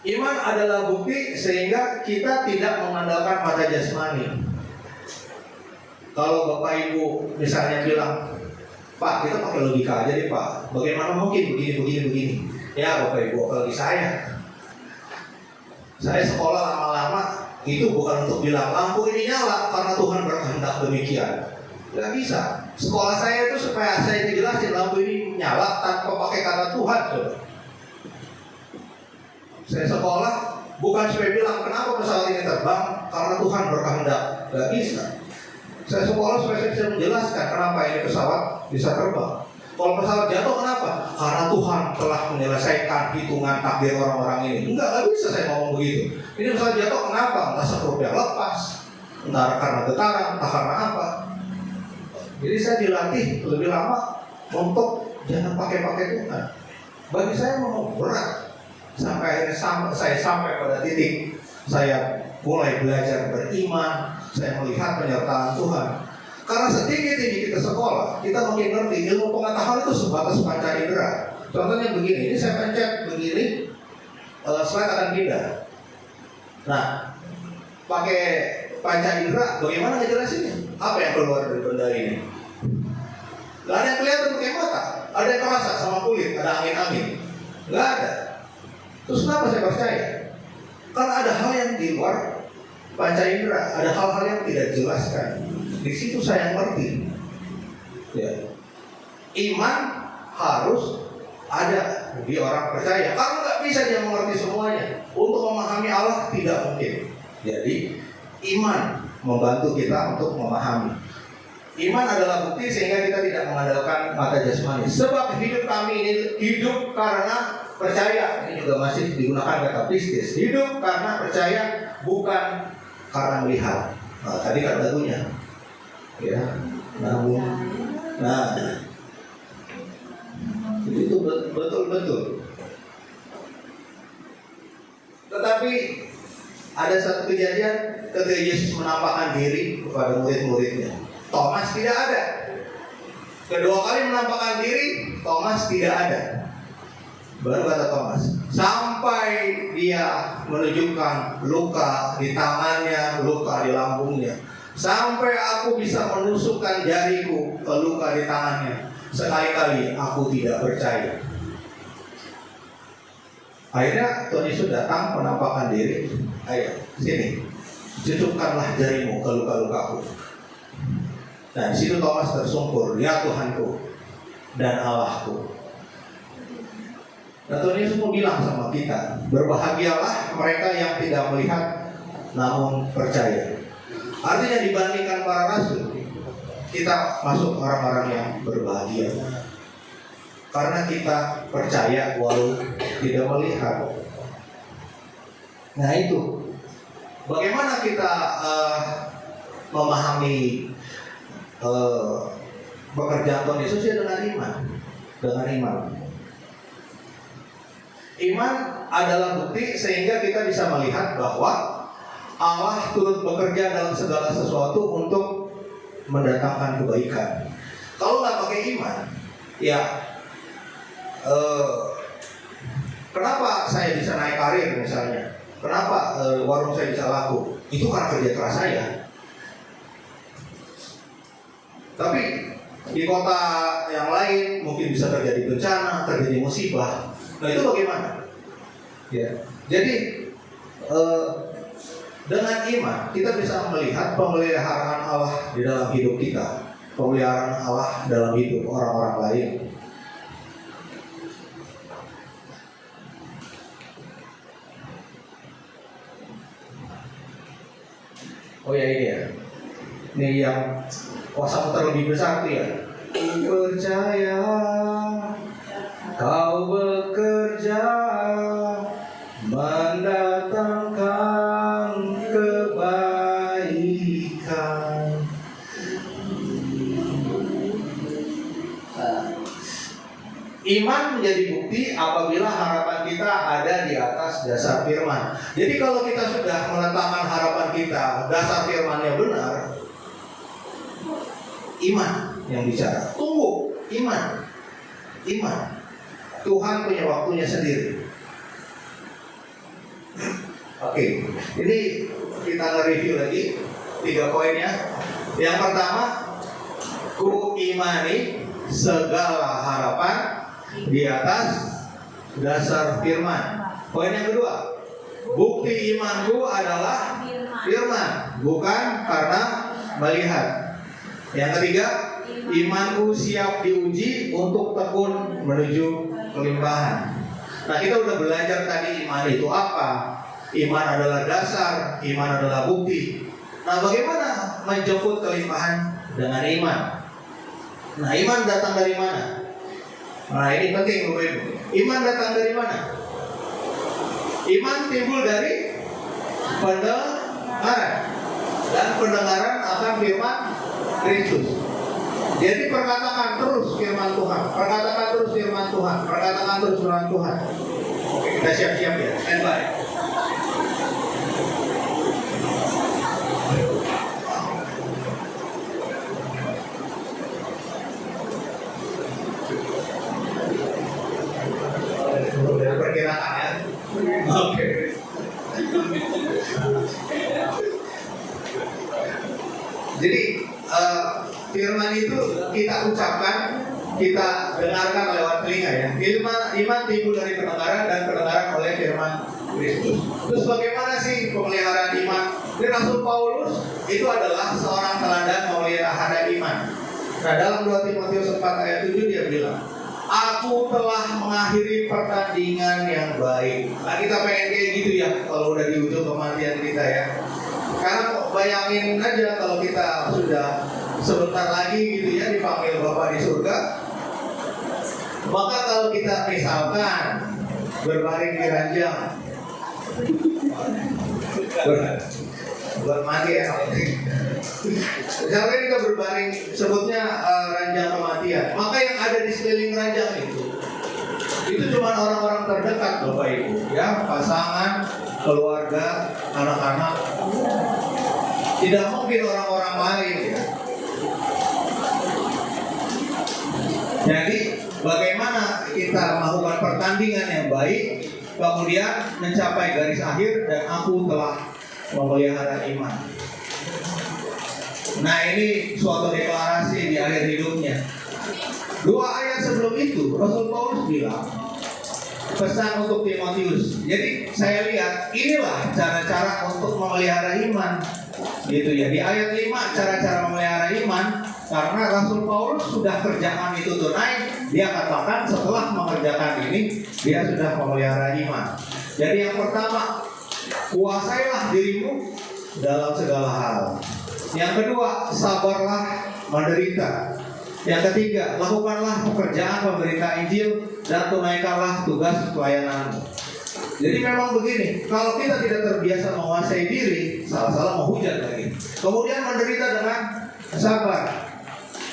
Iman adalah bukti sehingga kita tidak mengandalkan pada jasmani. Kalau Bapak Ibu misalnya bilang, Pak, kita pakai logika aja deh Pak, bagaimana mungkin begini. Ya Bapak Ibu, apalagi saya sekolah lama-lama itu bukan untuk bilang lampu ini nyala karena Tuhan berkehendak demikian. Gak bisa. Sekolah saya itu supaya saya dijelasin lampu ini nyala tanpa pakai kata Tuhan. Coba. Saya sekolah bukan supaya bilang kenapa pesawat ini terbang karena Tuhan berkehendak. Gak bisa. Saya sekolah supaya saya bisa menjelaskan kenapa ini pesawat bisa terbang. Kalau pesawat jatuh kenapa? Karena Tuhan telah menyelesaikan hitungan takdir orang-orang ini. Enggak bisa saya ngomong begitu. Ini pesawat jatuh kenapa? Entah skrup yang lepas, entah karena getaran, entah karena apa. Jadi saya dilatih lebih lama untuk jangan pakai Tuhan. Bagi saya memang berat. Sampai akhirnya saya sampai pada titik saya mulai belajar beriman, saya melihat penyertaan Tuhan. Karena setinggi-tinggi kita sekolah, kita makin ngerti ilmu pengetahuan itu sebatas panca indera. Contohnya begini, ini saya pencet begini, slide akan pindah. Nah, pakai panca indera, bagaimana ngejelasinnya? Apa yang keluar dari benda ini? Gak ada yang kelihatan pakai mata, ada yang kerasa sama kulit, ada angin-angin. Gak ada. Terus kenapa saya percaya? Karena ada hal yang di luar panca indera, ada hal-hal yang tidak dijelaskan. Di situ saya ngerti. Ya. Iman harus ada di orang percaya. Karena nggak bisa dia mengerti semuanya. Untuk memahami Allah tidak mungkin. Jadi iman membantu kita untuk memahami. Iman adalah bukti sehingga kita tidak mengandalkan mata jasmani. Sebab hidup kami ini hidup karena percaya. Ini juga masih digunakan kata pistis. Hidup karena percaya, bukan karena melihat. Nah, tadi kan lagunya. Ya, namun, nah, itu betul-betul. Tetapi ada satu kejadian ketika Yesus menampakkan diri kepada murid-muridnya. Thomas tidak ada. Kedua kali menampakkan diri, Thomas tidak ada. Baru kata Thomas, sampai dia menunjukkan luka di tangannya, luka di lambungnya, sampai aku bisa menusukkan jariku ke luka di tangannya, sekali-kali aku tidak percaya. Akhirnya Tuhan Yesus datang menampakkan diri. Ayo, sini, cucukkanlah jarimu ke luka-lukaku. Nah, di situ Thomas tersungkur, ya Tuhanku dan Allahku. Nah, Tuhan Yesus mau bilang sama kita, berbahagialah mereka yang tidak melihat namun percaya. Artinya dibandingkan para rasul, kita masuk orang-orang yang berbahagia karena kita percaya walau tidak melihat. Nah, itu bagaimana kita memahami pekerjaan Tuhan Yesus ya dengan iman. Dengan iman. Iman adalah bukti sehingga kita bisa melihat bahwa Allah turut bekerja dalam segala sesuatu untuk mendatangkan kebaikan. Kalau nggak pakai iman, ya kenapa saya bisa naik karir misalnya? Kenapa warung saya bisa laku? Itu karena kerja keras saya. Tapi di kota yang lain mungkin bisa terjadi bencana, terjadi musibah. Nah, itu bagaimana? Ya, jadi dengan iman kita bisa melihat pemeliharaan Allah di dalam hidup kita, pemeliharaan Allah dalam hidup orang-orang lain. Oh ya, ini ya. Ini yang kuasa terlebih besar tuh ya. Percaya kau bekerja mendatangkan kebaikan. Iman menjadi bukti apabila harapan kita ada di atas dasar firman. Jadi kalau kita sudah meletakkan harapan kita dasar firmannya benar, iman yang bicara. Tunggu, iman. Iman. Tuhan punya waktunya sendiri. Oke, ini kita nge-review lagi 3 poinnya. Yang pertama, ku imani segala harapan di atas dasar firman. Poin yang kedua, bukti imanku adalah firman, bukan karena melihat. Yang ketiga, imanku siap diuji untuk tekun menuju kelimpahan. Nah, kita udah belajar tadi iman itu apa. Iman adalah dasar, iman adalah bukti. Nah, bagaimana menjemput kelimpahan dengan iman? Nah, iman datang dari mana? Nah, ini penting Bapak Ibu. Iman datang dari mana? Iman timbul dari pendengaran, dan pendengaran akan firman Kristus. Jadi perkatakan terus firman Tuhan, perkatakan terus firman Tuhan, perkatakan terus firman Tuhan. Oke, kita siap-siap ya, standby. Perkirakan ya. Oke. Jadi firman itu kita ucapkan, kita dengarkan lewat telinga ya. Iman timbul dari pendengaran, dan pendengaran oleh firman Kristus. Terus bagaimana sih pemeliharaan iman? Di Rasul Paulus itu adalah seorang teladan memelihara iman. Nah, dalam 2 Timotius 4 ayat 7 dia bilang, aku telah mengakhiri pertandingan yang baik. Nah, kita pengen kayak gitu ya kalau udah di ujung kematian kita ya. Karena bayangin aja kalau kita sudah sebentar lagi gitu ya dipanggil Bapa di surga. Maka kalau kita misalkan berbaring di ranjang, buat mati ya. Misalkan kita berbaring, sebutnya ranjang kematian, maka yang ada di sekeliling ranjang itu cuma orang-orang terdekat, Bapak Ibu, ya, pasangan, keluarga, anak-anak. Tidak mungkin orang-orang lain, ya. Jadi bagaimana kita melakukan pertandingan yang baik, kemudian mencapai garis akhir, dan aku telah memelihara iman. Nah, ini suatu deklarasi di akhir hidupnya. 2 ayat sebelum itu Rasul Paulus bilang pesan untuk Timotius. Jadi saya lihat inilah cara-cara untuk memelihara iman, gitu ya. Di ayat 5 cara-cara memelihara iman, karena Rasul Paulus sudah kerjaan itu tunai, dia katakan setelah mengerjakan ini dia sudah memelihara iman. Jadi yang pertama, kuasailah dirimu dalam segala hal. Yang kedua, sabarlah menderita. Yang ketiga, lakukanlah pekerjaan pemberita Injil dan tunaikanlah tugas pelayananmu. Jadi memang begini, kalau kita tidak terbiasa menguasai diri, salah-salah menghujat lagi. Kemudian menderita dengan sabar.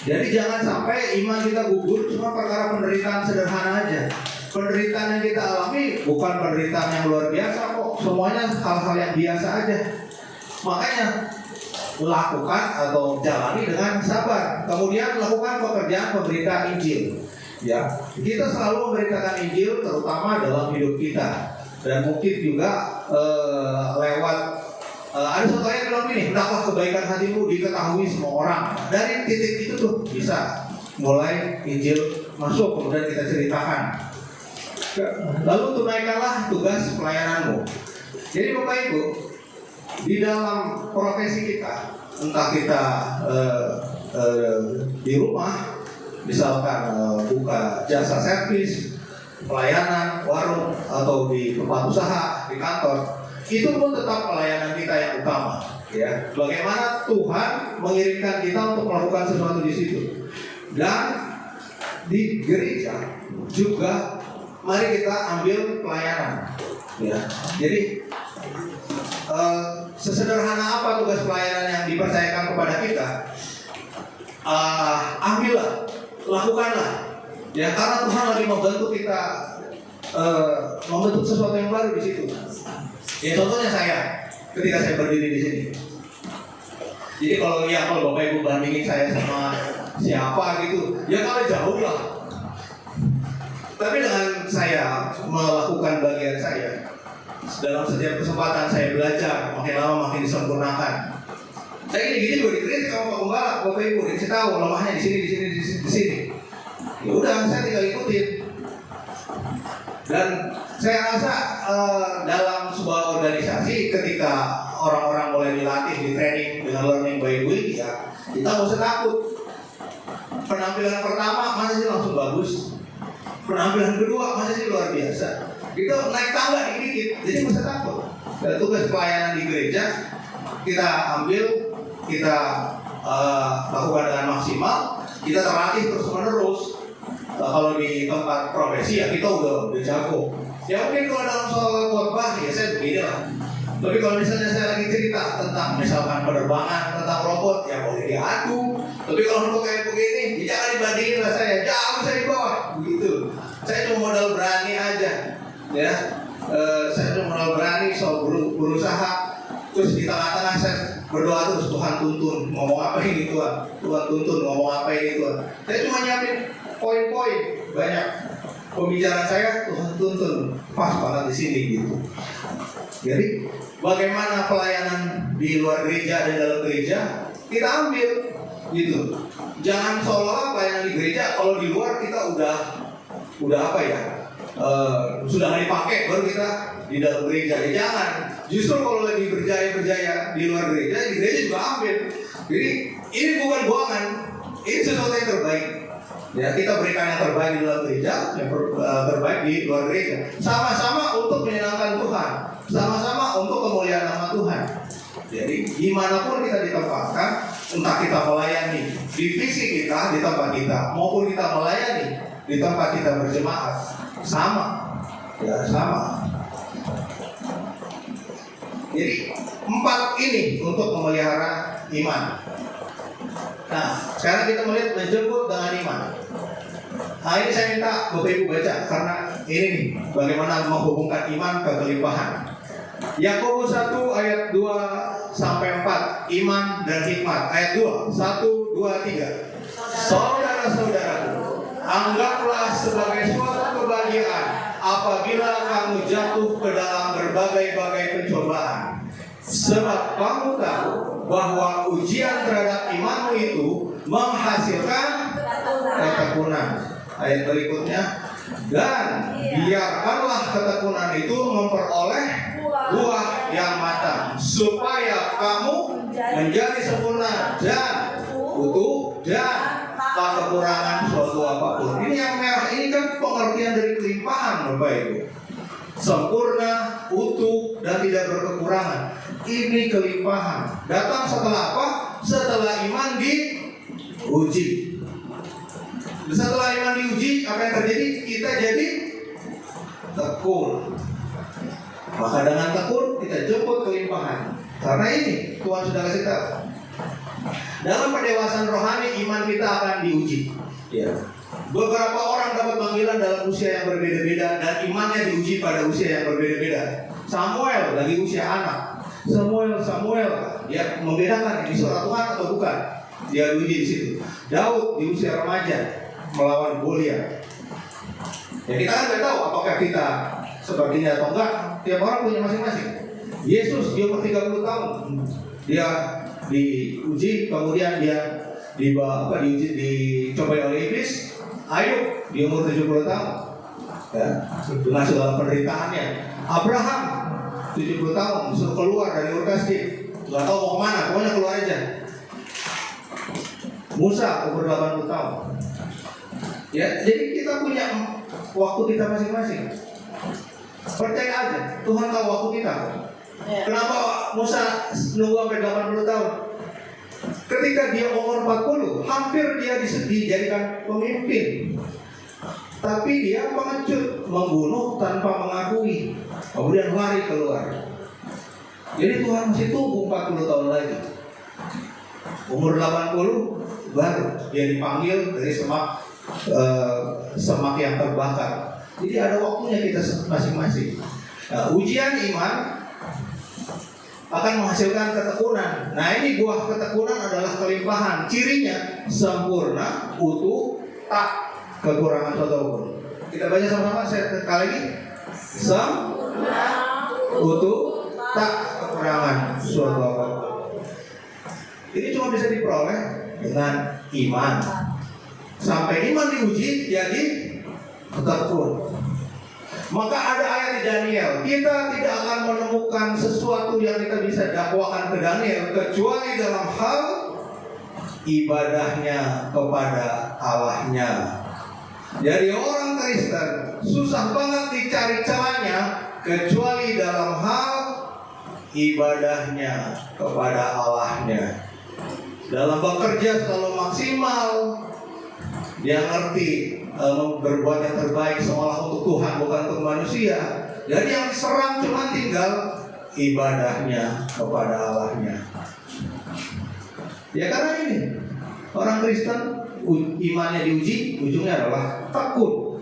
Jadi jangan sampai iman kita gugur cuma perkara penderitaan sederhana aja. Penderitaan yang kita alami bukan penderitaan yang luar biasa kok. Semuanya hal-hal yang biasa aja. Makanya lakukan atau jalani dengan sabar. Kemudian lakukan pekerjaan pemberita Injil. Ya, kita selalu memberitakan Injil terutama dalam hidup kita. Dan mungkin juga lewat ada satu ayat bilang ini, hendaklah kebaikan hatimu diketahui semua orang. Dari titik itu tuh bisa mulai Injil masuk, kemudian kita ceritakan. Lalu tunaikanlah tugas pelayananmu. Jadi Bapak Ibu, di dalam profesi kita, entah kita di rumah, misalkan buka jasa servis, pelayanan, warung, atau di tempat usaha, di kantor, itu pun tetap pelayanan kita yang utama. Ya, bagaimana Tuhan mengirimkan kita untuk melakukan sesuatu di situ. Dan di gereja juga, mari kita ambil pelayanan. Ya, jadi sesederhana apa tugas pelayanan yang dipercayakan kepada kita, ambillah, lakukanlah. Ya, karena Tuhan lagi membantu kita membentuk sesuatu yang baru di situ. Ya, contohnya saya, ketika saya berdiri di sini. Jadi kalau Bapak Ibu bandingin saya sama siapa gitu, ya kalau jauh lah. Tapi dengan saya melakukan bagian saya, dalam setiap kesempatan saya belajar, makin lama makin disempurnakan. Saya gini-gini juga dikritik sama Pak Gembala, Bapak Ibu, dikasih tahu lemahnya di sini, di sini. Ya udah, saya tinggal ikutin. Dan saya rasa dalam sebuah organisasi, ketika orang-orang mulai dilatih, di training dengan learning by doing, ya kita nggak usah takut. Penampilan pertama masa sih langsung bagus, penampilan kedua masa sih luar biasa. Kita naik tangga dikit, jadi nggak usah takut. Dan tugas pelayanan di gereja kita ambil, kita lakukan dengan maksimal, kita terlatih terus menerus. Kalau di tempat profesi ya kita udah jago. Ya mungkin kalau dalam soal khotbah ya saya begini lah. Tapi kalau misalnya saya lagi cerita tentang misalkan penerbangan, tentang robot, ya boleh diadu. Tapi kalau untuk kayak begini, ya jangan dibandingin lah saya, jauh saya di bawah. Gitu. Saya cuma modal berani aja, ya. Saya cuma modal berani soal berusaha. Terus di tengah-tengah saya berdoa terus, Tuhan tuntun ngomong apa ini Tuhan, Tuhan tuntun ngomong apa ini Tuhan. Saya cuma nyiapin poin-poin banyak. Pembicaraan saya Tuhan tuntun pas banget di sini gitu. Jadi bagaimana pelayanan di luar gereja dan dalam gereja kita ambil gitu. Jangan seolah-olah pelayanan di gereja kalau di luar kita udah apa ya? Sudah nggak dipakai baru kita di dalam gereja. Ya jangan. Justru kalau lagi berjaya di luar gereja, di gereja juga ambil. Jadi ini bukan buangan, ini sesuatu yang terbaik. Ya, kita berikan yang terbaik di dalam gereja, yang terbaik di luar gereja. Sama-sama untuk menyenangkan Tuhan, sama-sama untuk kemuliaan nama Tuhan. Jadi, dimanapun kita ditempatkan, entah kita melayani divisi kita di tempat kita maupun kita melayani di tempat kita berjemaat, sama, ya sama. Jadi 4 ini untuk memelihara iman. Nah, sekarang kita melihat menjemput dengan iman. Nah, ini saya minta Bapak Ibu baca karena ini nih bagaimana menghubungkan iman ke kelimpahan. Yakobus 1 ayat 2 sampai 4, iman dan hikmat. Ayat 2, 1, 2, 3. Saudara-saudaraku, anggaplah sebagai suatu kebahagiaan apabila kamu jatuh ke dalam berbagai-bagai pencobaan. Sebab kamu tahu bahwa ujian terhadap imanmu itu menghasilkan ketekunan. Ayat berikutnya, dan biarkanlah ketekunan itu memperoleh buah yang matang, supaya kamu menjadi sempurna dan utuh dan tak kekurangan suatu apapun. Ini yang merah ini kan pengertian dari kelimpahan, Bapak Ibu. Sempurna, utuh, dan tidak berkekurangan. Ini kelimpahan. Datang setelah apa? Setelah iman diuji. Setelah iman diuji, apa yang terjadi? Kita jadi tekun. Maka dengan tekun kita jemput kelimpahan. Karena ini Tuhan sudah kasih tahu. Dalam pendewasaan rohani iman kita akan diuji. Ya. Beberapa orang dapat panggilan dalam usia yang berbeda-beda dan imannya diuji pada usia yang berbeda-beda. Samuel lagi usia anak. Samuel dia membedakan ini suara Tuhan atau bukan. Dia diuji di situ. Daud di usia remaja melawan Goliat. Ya kita kan nggak tahu apakah kita sepertinya atau enggak. Tiap orang punya masing-masing. Yesus dia umur 30 tahun. Dia diuji, kemudian dia dicobai oleh iblis. Ayub di umur 70 tahun, ya, dengan segala penderitaannya. Abraham 70 tahun disuruh keluar dari Ur Kasdim, nggak tahu mau kemana, pokoknya keluar aja. Musa umur 80 tahun. Ya, jadi kita punya waktu kita masing-masing. Percaya aja, Tuhan tahu waktu kita. Kenapa Musa nunggu sampai 80 tahun? Ketika dia umur 40, hampir dia dijadikan pemimpin. Tapi dia pengecut, membunuh tanpa mengakui. Kemudian lari keluar. Jadi Tuhan masih tunggu 40 tahun lagi. Umur 80 baru dia dipanggil dari semak yang terbakar. Jadi ada waktunya kita masing-masing. Nah, ujian iman akan menghasilkan ketekunan. Nah, ini buah ketekunan adalah kelimpahan. Cirinya sempurna, utuh, tak kekurangan suatu apapun. Kita baca sama-sama sekali lagi. Sempurna, utuh, tak kekurangan suatu apapun. Ini cuma bisa diperoleh dengan iman. Sampai iman diuji jadi tekun. Maka ada ayat di Daniel, kita tidak akan menemukan sesuatu yang kita bisa dakwakan ke Daniel kecuali dalam hal ibadahnya kepada Allahnya. Jadi orang Kristen susah banget dicari celahnya kecuali dalam hal ibadahnya kepada Allahnya. Dalam bekerja selalu maksimal, dia ngerti berbuat yang terbaik seolah untuk Tuhan bukan untuk manusia. Jadi yang diserang cuma tinggal ibadahnya kepada Allahnya. Ya karena ini orang Kristen imannya diuji, ujungnya adalah tekun.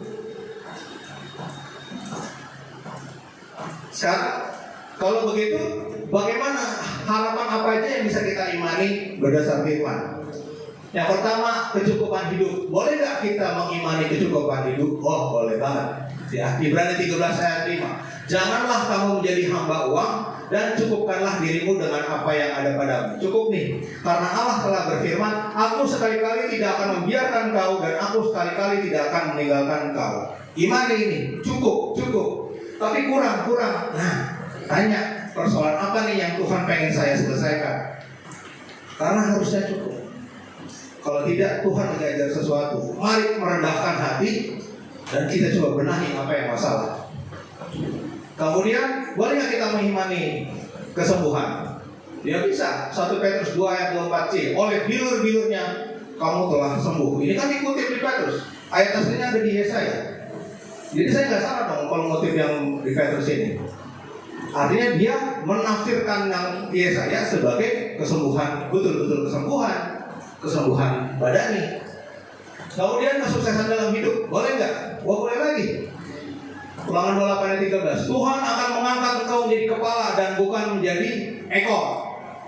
Sekarang kalau begitu, bagaimana harapan apa aja yang bisa kita imani berdasar firman? Yang pertama, kecukupan hidup. Boleh gak kita mengimani kecukupan hidup? Oh, boleh banget. Ya, Ibrani 13 ayat 5. Janganlah kamu menjadi hamba uang dan cukupkanlah dirimu dengan apa yang ada padamu. Cukup nih, karena Allah telah berfirman, aku sekali-kali tidak akan membiarkan kau dan aku sekali-kali tidak akan meninggalkan kau. Imani ini, cukup. Tapi kurang. Nah, tanya, persoalan apa nih yang Tuhan pengen saya selesaikan? Karena harusnya cukup. Kalau tidak, Tuhan mengajar sesuatu. Mari merendahkan hati dan kita coba benahi apa yang masalah. Kemudian, boleh nggak kita mengimani kesembuhan? Ya bisa. 1 Petrus 2 ayat 24c. Oleh bilur-bilurnya kamu telah sembuh. Ini kan dikutip di Petrus. Ayat aslinya ada di Yesaya. Jadi saya nggak salah dong kalau ngutip yang di Petrus ini. Artinya dia menafsirkan yang Yesaya sebagai kesembuhan, betul-betul kesembuhan badani. Kemudian kesuksesan dalam hidup, boleh nggak? Boleh lagi. Ulangan 28 ayat 13. Tuhan akan mengangkat engkau menjadi kepala dan bukan menjadi ekor.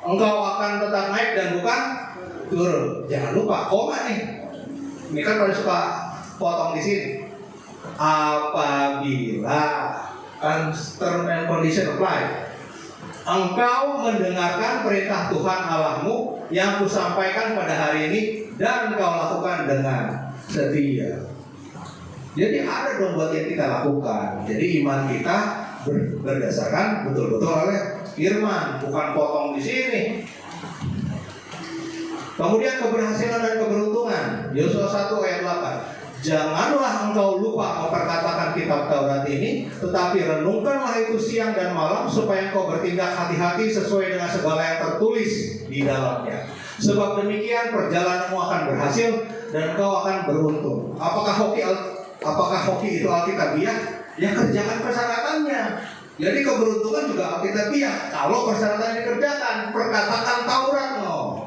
Engkau akan tetap naik dan bukan turun. Jangan lupa koma nih. Ini kan pada suka potong di sini. Apabila kan term and condition apply. Engkau mendengarkan perintah Tuhan Allahmu yang kusampaikan pada hari ini dan kau lakukan dengan setia. Jadi ada dong buat yang kita lakukan. Jadi iman kita berdasarkan betul-betul oleh firman, bukan potong di sini. Kemudian keberhasilan dan keberuntungan. Yosua 1 ayat 8. Janganlah engkau lupa memperkatakan kitab Taurat ini, tetapi renungkanlah itu siang dan malam supaya engkau bertindak hati-hati sesuai dengan segala yang tertulis di dalamnya. Sebab demikian perjalananmu akan berhasil dan engkau akan beruntung. Apakah hoki itu alkitabiah? Ya kerjakan persyaratannya. Jadi keberuntungan juga alkitabiah. Kalau persyaratan dikerjakan, perkatakan Taurat no.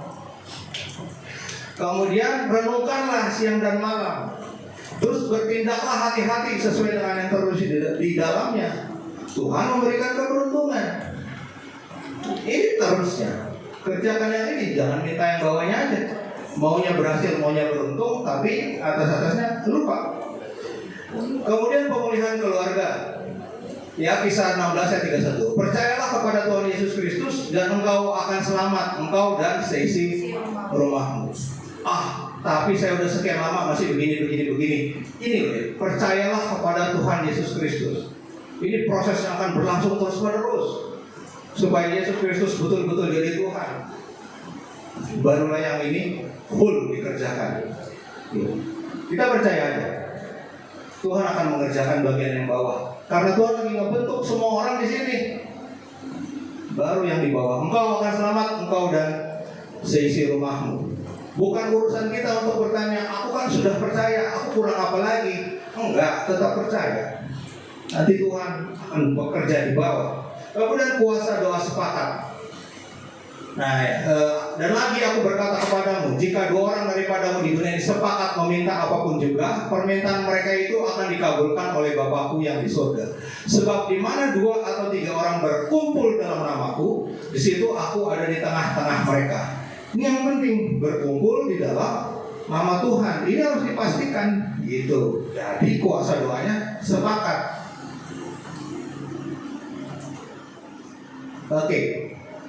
Kemudian renungkanlah siang dan malam. Terus bertindaklah hati-hati sesuai dengan yang tertulis di dalamnya. Tuhan memberikan keberuntungan. Ini terusnya. Kerjakan yang ini, jangan minta yang bawahnya aja. Maunya berhasil, maunya beruntung, tapi atas-atasnya lupa. Kemudian pemulihan keluarga. Ya, Kisah 16 ayat 31. Percayalah kepada Tuhan Yesus Kristus dan engkau akan selamat, engkau dan seisi rumahmu. Tapi saya udah sekian lama masih begini. Ini loh, percayalah kepada Tuhan Yesus Kristus. Ini proses yang akan berlangsung terus-menerus supaya Yesus Kristus betul-betul jadi Tuhan. Barulah yang ini full dikerjakan. Kita percaya aja. Tuhan akan mengerjakan bagian yang bawah. Karena Tuhan lagi ngebentuk semua orang di sini. Baru yang di bawah. Engkau akan selamat, engkau dan seisi rumahmu. Bukan urusan kita untuk bertanya, aku kan sudah percaya, aku kurang apa lagi? Enggak, tetap percaya. Nanti Tuhan akan bekerja di bawah. Kemudian kuasa doa sepakat. Dan lagi aku berkata kepadamu, jika 2 orang daripadamu di dunia ini sepakat meminta apapun juga, permintaan mereka itu akan dikabulkan oleh Bapakku yang di surga. Sebab di mana 2 atau 3 orang berkumpul dalam namaku, di situ aku ada di tengah-tengah mereka. Ini yang penting, berkumpul di dalam nama Tuhan. Ini harus dipastikan gitu. Jadi kuasa doanya sepakat. Oke,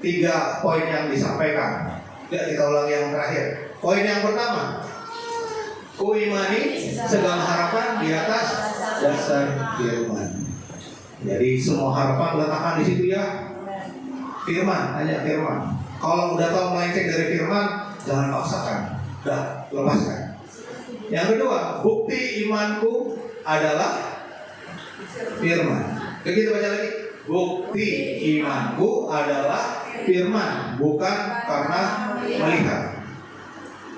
3 poin yang disampaikan. Ya, kita ulangi yang terakhir. Poin yang pertama, kuimani segala harapan di atas dasar firman. Jadi semua harapan letakkan di situ ya. Firman, hanya firman. Kalau udah tahu melenceng dari firman, jangan paksakan. Udah, lepaskan. Yang kedua, bukti imanku adalah firman. Begitu baca lagi. Bukti imanku adalah firman, bukan karena melihat.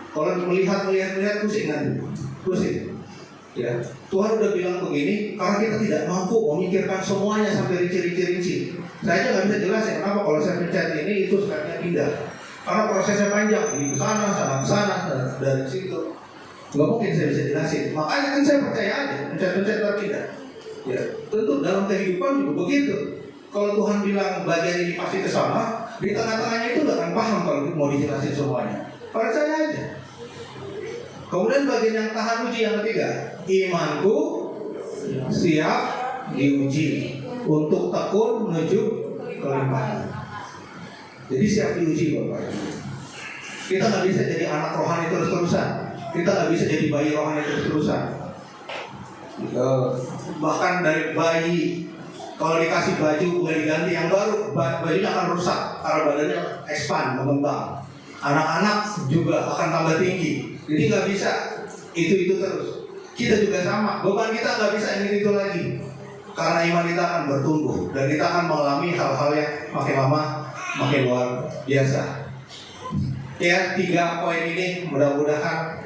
Kalau melihat pusing nanti. Pusing. Ya. Tuhan udah bilang begini, karena kita tidak mampu memikirkan semuanya sampai rinci-rinci. Saya aja nggak bisa jelasin kenapa kalau saya pencet ini itu sekarangnya pindah. Karena prosesnya panjang, di sana, dari situ. Nggak mungkin saya bisa jelasin. Makanya kan saya percaya aja, pencet-pencet terpindah. Ya, tentu dalam kehidupan juga begitu. Kalau Tuhan bilang bagian ini pasti ke sana, di tengah-tengahnya itu nggak akan paham kalau mau dijelasin semuanya. Percaya aja. Kemudian bagian yang tahan uji yang ketiga, imanku siap diuji untuk tekun menuju kelimpahan. Jadi siap diuji Bapak. Kita nggak bisa jadi anak rohani terus-terusan. Kita nggak bisa jadi bayi rohani terus-terusan. Bahkan dari bayi, kalau dikasih baju nggak diganti yang baru, bajunya akan rusak karena badannya expand, mengembang. Anak-anak juga akan tambah tinggi. Jadi nggak bisa itu terus. Kita juga sama. Beban kita nggak bisa yang itu lagi. Karena iman kita akan bertumbuh dan kita akan mengalami hal-hal yang makin lama makin luar biasa. Ya, 3 poin ini mudah-mudahan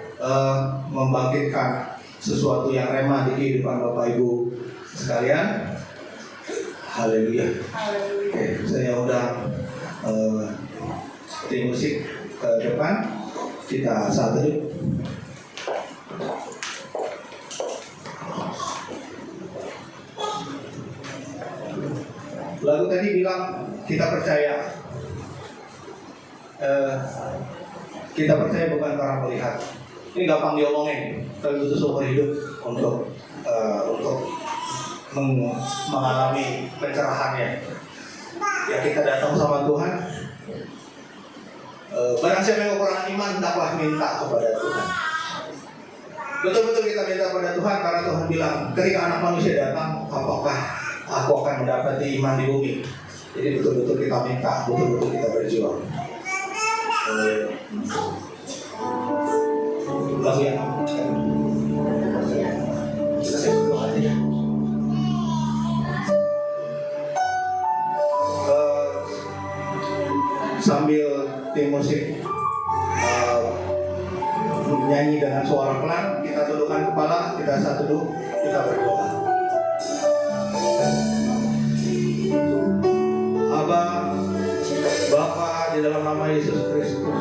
membangkitkan sesuatu yang remah di kehidupan Bapak Ibu sekalian. Haleluya. Oke, saya undang tim musik ke depan. Kita saat teduh. Lagu tadi bilang kita percaya. Kita percaya bukan karena melihat. Ini gampang diomongin, tapi butuh seumur hidup untuk mengalami pencerahannya. Ya, kita datang sama Tuhan. Barang siapa yang kekurangan iman, hendaklah minta kepada Tuhan. Betul-betul kita minta kepada Tuhan karena Tuhan bilang, ketika anak manusia datang, apakah aku akan mendapati iman di bumi? Jadi betul-betul kita minta, betul-betul kita berjuang. Lagu yang kita sebut aja ya. Sambil tim musik menyanyi dengan suara pelan, kita tundukkan kepala, kita satu dulu, kita berdoa. Abah, Bapa, di dalam nama Yesus Kristus,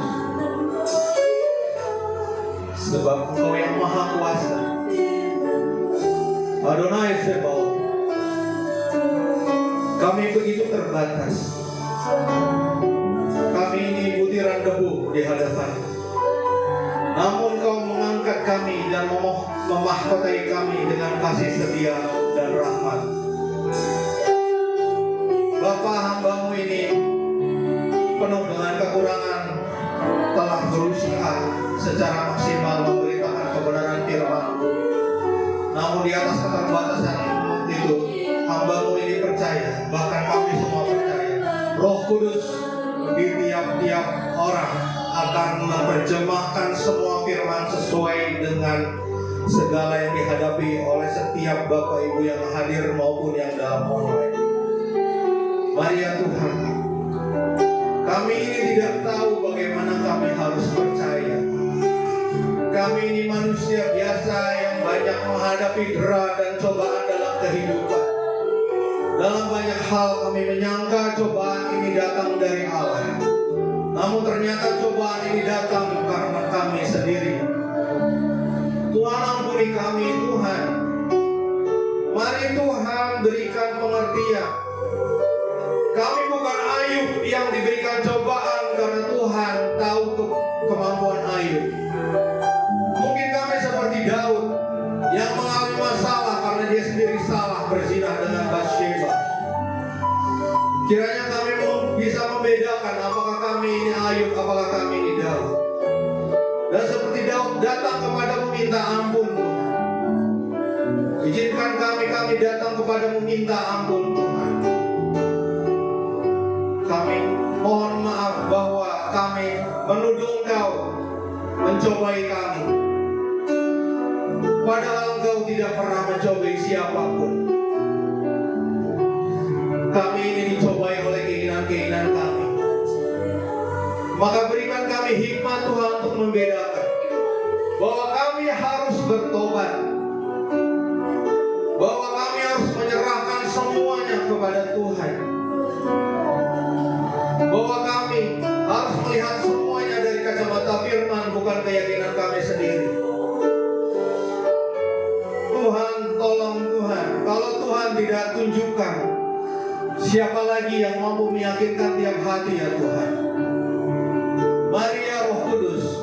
sebab Engkau yang Maha Kuasa, Adonai Sebaot, kami begitu terbatas. Kami ini butiran debu di hadapan. Namun Kau mengangkat kami dan memahkotai kami dengan kasih setia dan rahmat. Bapa, hamba-Mu ini penuh dengan kekurangan, telah berusaha secara maksimal memberitakan kebenaran firman. Namun di atas keterbatasan itu, hamba-Mu ini percaya, bahkan kami semua percaya, Roh Kudus di tiap-tiap orang akan menerjemahkan semua firman sesuai dengan segala yang dihadapi oleh setiap Bapak Ibu yang hadir maupun yang dalam online. Mari ya Tuhan, kami ini tidak tahu bagaimana kami harus percaya. Kami ini manusia biasa yang banyak menghadapi dera dan cobaan dalam kehidupan. Dalam banyak hal kami menyangka cobaan ini datang dari Allah. Namun ternyata cobaan ini datang karena kami sendiri. Tuhan, ampuni kami Tuhan. Mari Tuhan berikan pengertian. Kami bukan Ayub yang diberikan cobaan karena Tuhan tahu kemampuan Ayub. Mungkin kami seperti Daud yang mengalami masalah karena dia sendiri salah berzina dengan Bathsheba. Kiranya kami bisa membedakan apakah kami ini Ayub, apakah kami ini Daud. Dan seperti Daud datang kepadamu minta ampun Tuhan. Izinkan kami datang kepadamu minta ampun Tuhan. Kami mohon maaf bahwa kami menuduh Engkau mencobai kami, padahal Engkau tidak pernah mencobai siapapun. Kami ini dicobai oleh keinginan-keinginan kami. Maka berikan kami hikmat Tuhan untuk membedakan bahwa kami harus bertobat, bahwa kami harus menyerahkan semuanya kepada Tuhan, bahwa kami harus melihat semuanya dari kacamata firman, bukan keyakinan kami sendiri. Tuhan, tolong Tuhan, kalau Tuhan tidak tunjukkan, siapa lagi yang mampu meyakinkan tiap hati ya Tuhan. Mari ya Roh Kudus,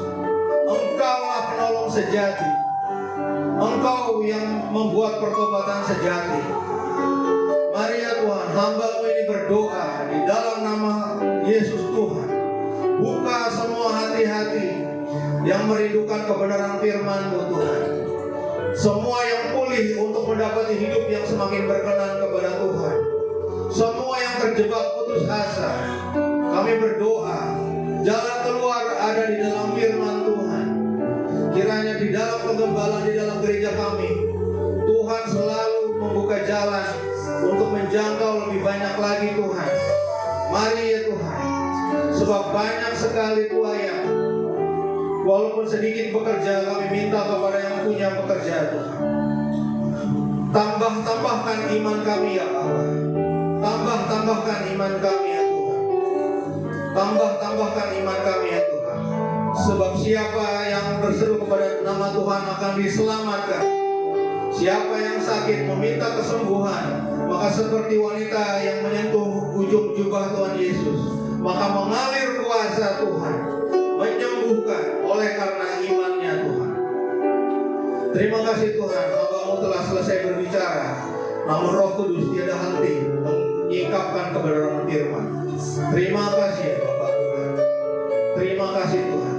Engkaulah penolong sejati, Engkau yang membuat pertobatan sejati. Mari ya Tuhan, hamba-Mu ini berdoa di dalam nama Yesus Tuhan. Buka semua hati-hati yang merindukan kebenaran firman-Mu Tuhan. Semua yang pulih untuk mendapati hidup yang semakin berkenan kepada Tuhan. Semua yang terjebak putus asa, kami berdoa, jalan keluar ada di dalam firman Tuhan. Kiranya di dalam pengembalaan di dalam gereja kami, Tuhan selalu membuka jalan untuk menjangkau lebih banyak lagi Tuhan. Mari ya Tuhan, Sebab banyak sekali Tuhan yang walaupun sedikit bekerja, kami minta kepada yang punya pekerjaan Tuhan. Tambahkan iman kami ya Allah. Tambahkan iman kami ya Tuhan. Tambahkan iman kami ya Tuhan. Sebab siapa yang berseru kepada nama Tuhan akan diselamatkan. Siapa yang sakit meminta kesembuhan, maka seperti wanita yang menyentuh ujung jubah Tuhan Yesus, maka mengalir kuasa Tuhan, menyembuhkan oleh karena imannya Tuhan. Terima kasih Tuhan, Hamba-Mu telah selesai berbicara, namun Roh Kudus tiada henti menyingkapkan kebenaran firman. Terima kasih ya Bapak Tuhan. Terima kasih Tuhan.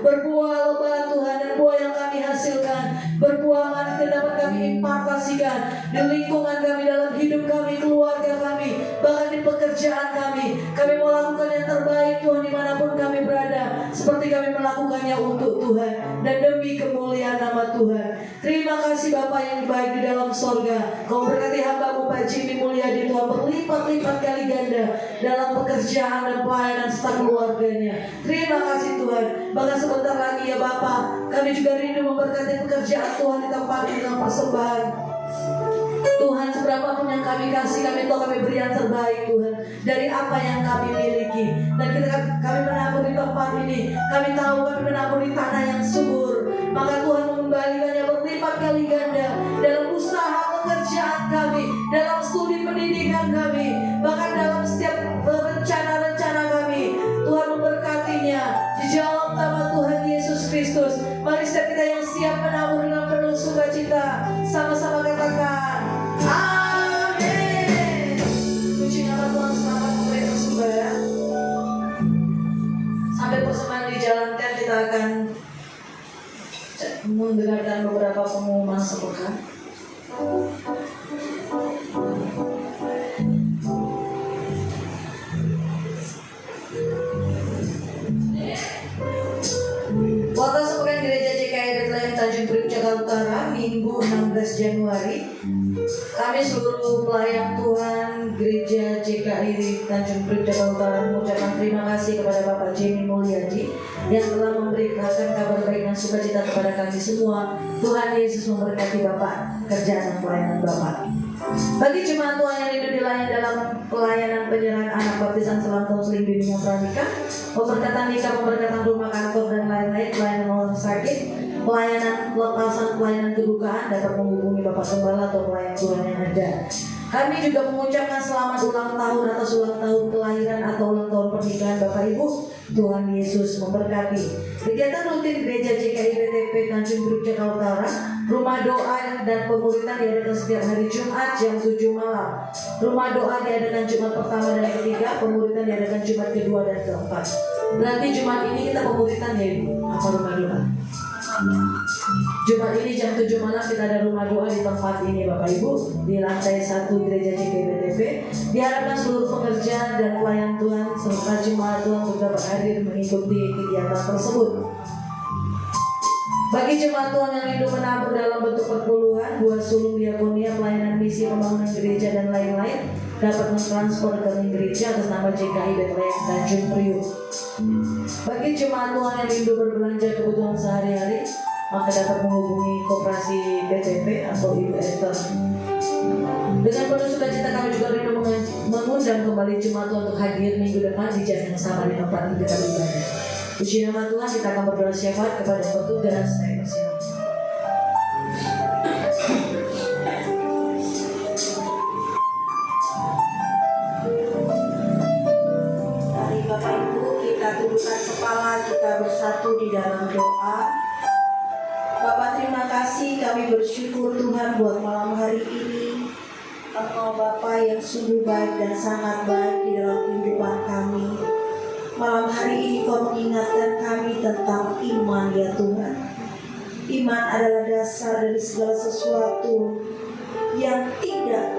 Berbuah lebat Tuhan, dan buah yang kami hasilkan, berbuah manis yang dapat kami impartasikan di lingkungan kami, dalam hidup kami, keluarga kami, bahkan di pekerjaan kami. Kami mau lakukan yang terbaik Tuhan dimanapun kami berada, seperti kami melakukannya untuk Tuhan dan demi kemuliaan nama Tuhan. Terima kasih Bapa yang baik di dalam sorga. Kau berkati hamba-Mu Pak Jimmy Mulyadi Tuhan berlipat-lipat kali ganda dalam pekerjaan dan pelayanan serta keluarganya. Terima kasih Tuhan. Bahkan sebentar lagi ya Bapa, kami juga rindu memberkati pekerjaan Tuhan di tempat ini dengan persembahan. Tuhan, seberapapun yang kami kasih, kami tahu kami beri yang terbaik Tuhan dari apa yang kami miliki. Dan ketika kami menabur di tempat ini, kami tahu kami menabur di tanah yang subur, maka Tuhan mengembalikannya berlipat kali ganda dalam usaha pekerjaan kami, dalam studi pendidikan kami, bahkan dalam setiap rencana-rencana kami. Tuhan memberkatinya. Dijawab nama Tuhan Yesus Kristus. Mari setiap kita yang siap menabur dengan penuh sukacita, sama-sama katakan amin. Puji nama Tuhan. Selamat memberi persembahan. Sambil persembahan dijalankan, kita akan mendengarkan beberapa pengumuman sepekan. Kota Sepekan Gereja JKI Bethlehem Tanjung Priok Jakarta Utara, Minggu 16 Januari. Kami seluruh pelayan Tuhan Gereja JKI Tanjung Priok Jakarta Utara mengucapkan terima kasih kepada Bapak Jimmy Mulyadi yang telah memberikan kabar baik dan sukacita kepada kami semua. Tuhan Yesus memberkati Bapak, kerjaan dan pelayanan Bapak. Bagi jemaat Tuhan yang rindu dilayani dalam pelayanan penyerahan anak baptisan selam tahun seling bimbingan pranikah, pemberkatan nikah, pemberkatan rumah kantor dan lain-lain, pelayanan orang sakit, pelayanan pelepasan, pelayanan kedukaan, dapat menghubungi Bapak Gembala atau pelayan Tuhan yang ada. Kami juga mengucapkan selamat ulang tahun atas ulang tahun kelahiran atau ulang tahun pernikahan Bapak Ibu Tuhan Yesus memberkati. Kegiatan rutin Gereja GKI BTP Tanjung Priok Jakarta Utara, rumah doa dan pemuritan diadakan setiap hari Jumat jam 7 malam. Rumah doa diadakan Jumat pertama dan ketiga, pemuritan diadakan Jumat kedua dan keempat. Berarti Jumat ini kita pemuritan ya Ibu, apa rumah doa? Jumat ini jam 7 malam kita ada rumah doa di tempat ini Bapak Ibu, di lantai 1 Gereja GKI BTP. Diharapkan seluruh pekerja dan pelayan Tuhan serta jemaat Tuhan untuk dapat hadir mengikuti kegiatan tersebut. Bagi jemaat Tuhan yang rindu menabur dalam bentuk perpuluhan, buah sulung diakonia, pelayanan misi, pembangunan gereja dan lain-lain, dapat mentransfer ke gereja atas nama GKI Bethlehem Tanjung Priok. Bagi jemaat Tuhan yang rindu berbelanja kebutuhan sehari-hari, maka dapat menghubungi koperasi BTP atau Ibu Esther. Dengan penuh sukacita kami juga rindu mengundang kembali jemaat Tuhan untuk hadir minggu depan di jam yang sama di tempat kita beribadah. Puji nama Tuhan, kita akan berdoa syafaat kepada petugas. Saya persilakan. Mari Bapak Ibu kita tundukkan kepala, kita bersatu di dalam doa. Bapak terima kasih, kami bersyukur Tuhan buat malam hari ini. Engkau Bapa yang sungguh baik dan sangat baik di dalam kehidupan kami. Malam hari ini Kau mengingatkan kami tentang iman ya Tuhan. Iman adalah dasar dari segala sesuatu yang tidak.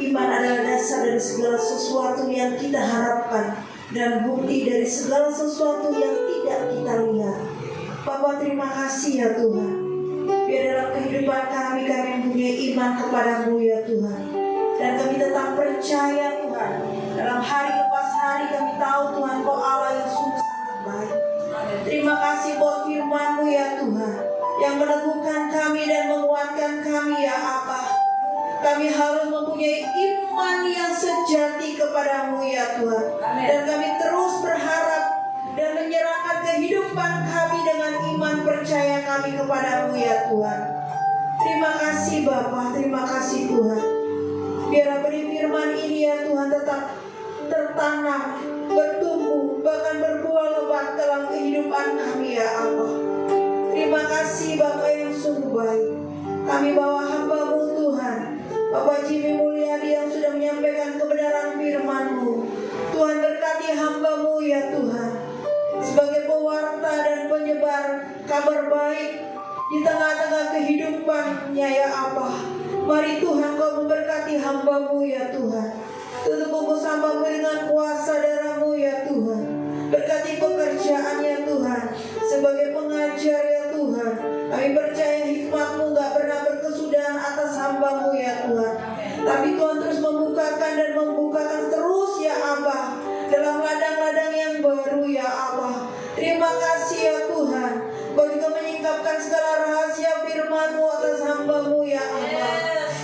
Iman adalah dasar dari segala sesuatu yang kita harapkan dan bukti dari segala sesuatu yang tidak kita lihat. Bapa terima kasih ya Tuhan. Biar dalam kehidupan kami mempunyai iman kepadamu ya Tuhan. Dan kami tetap percaya Tuhan. Dalam hari lepas hari kami tahu Tuhan Kau Allah yang sungguh sangat baik. Terima kasih buat firman-Mu ya Tuhan, yang meneguhkan kami dan menguatkan kami ya Apa. Kami harus mempunyai iman yang sejati kepadamu ya Tuhan. Dan kami terus berharap dan menyerahkan kehidupan kami dengan iman percaya kami kepadamu ya Tuhan. Terima kasih Bapa, terima kasih Tuhan. Biar benih firman ini ya Tuhan tetap tertanam, bertumbuh, bahkan berbuah lebat dalam kehidupan kami ya Allah. Terima kasih Bapa yang sungguh baik. Kami bawa hamba-Mu Tuhan, Bapak Jimmy Mulyadi yang sudah menyampaikan kebenaran firman-Mu. Tuhan berkati hamba-Mu ya Tuhan, sebagai pewarta dan penyebar kabar baik di tengah-tengah kehidupannya ya Allah. Mari Tuhan Kau memberkati hamba-Mu ya Tuhan. Tutup bungkus hamba-Mu dengan kuasa darah-Mu ya Tuhan. Berkati pekerjaannya Tuhan sebagai pengajar ya Tuhan. Kami percaya hikmat-Mu gak pernah berkesudahan atas hamba-Mu ya Tuhan. Tapi Tuhan terus membukakan dan membukakan terus ya Abah, dalam ladang-ladang yang baru ya Allah. Terima kasih ya Tuhan. Kau juga menyingkapkan segala rahasia firman-Mu atas hamba-Mu ya Allah.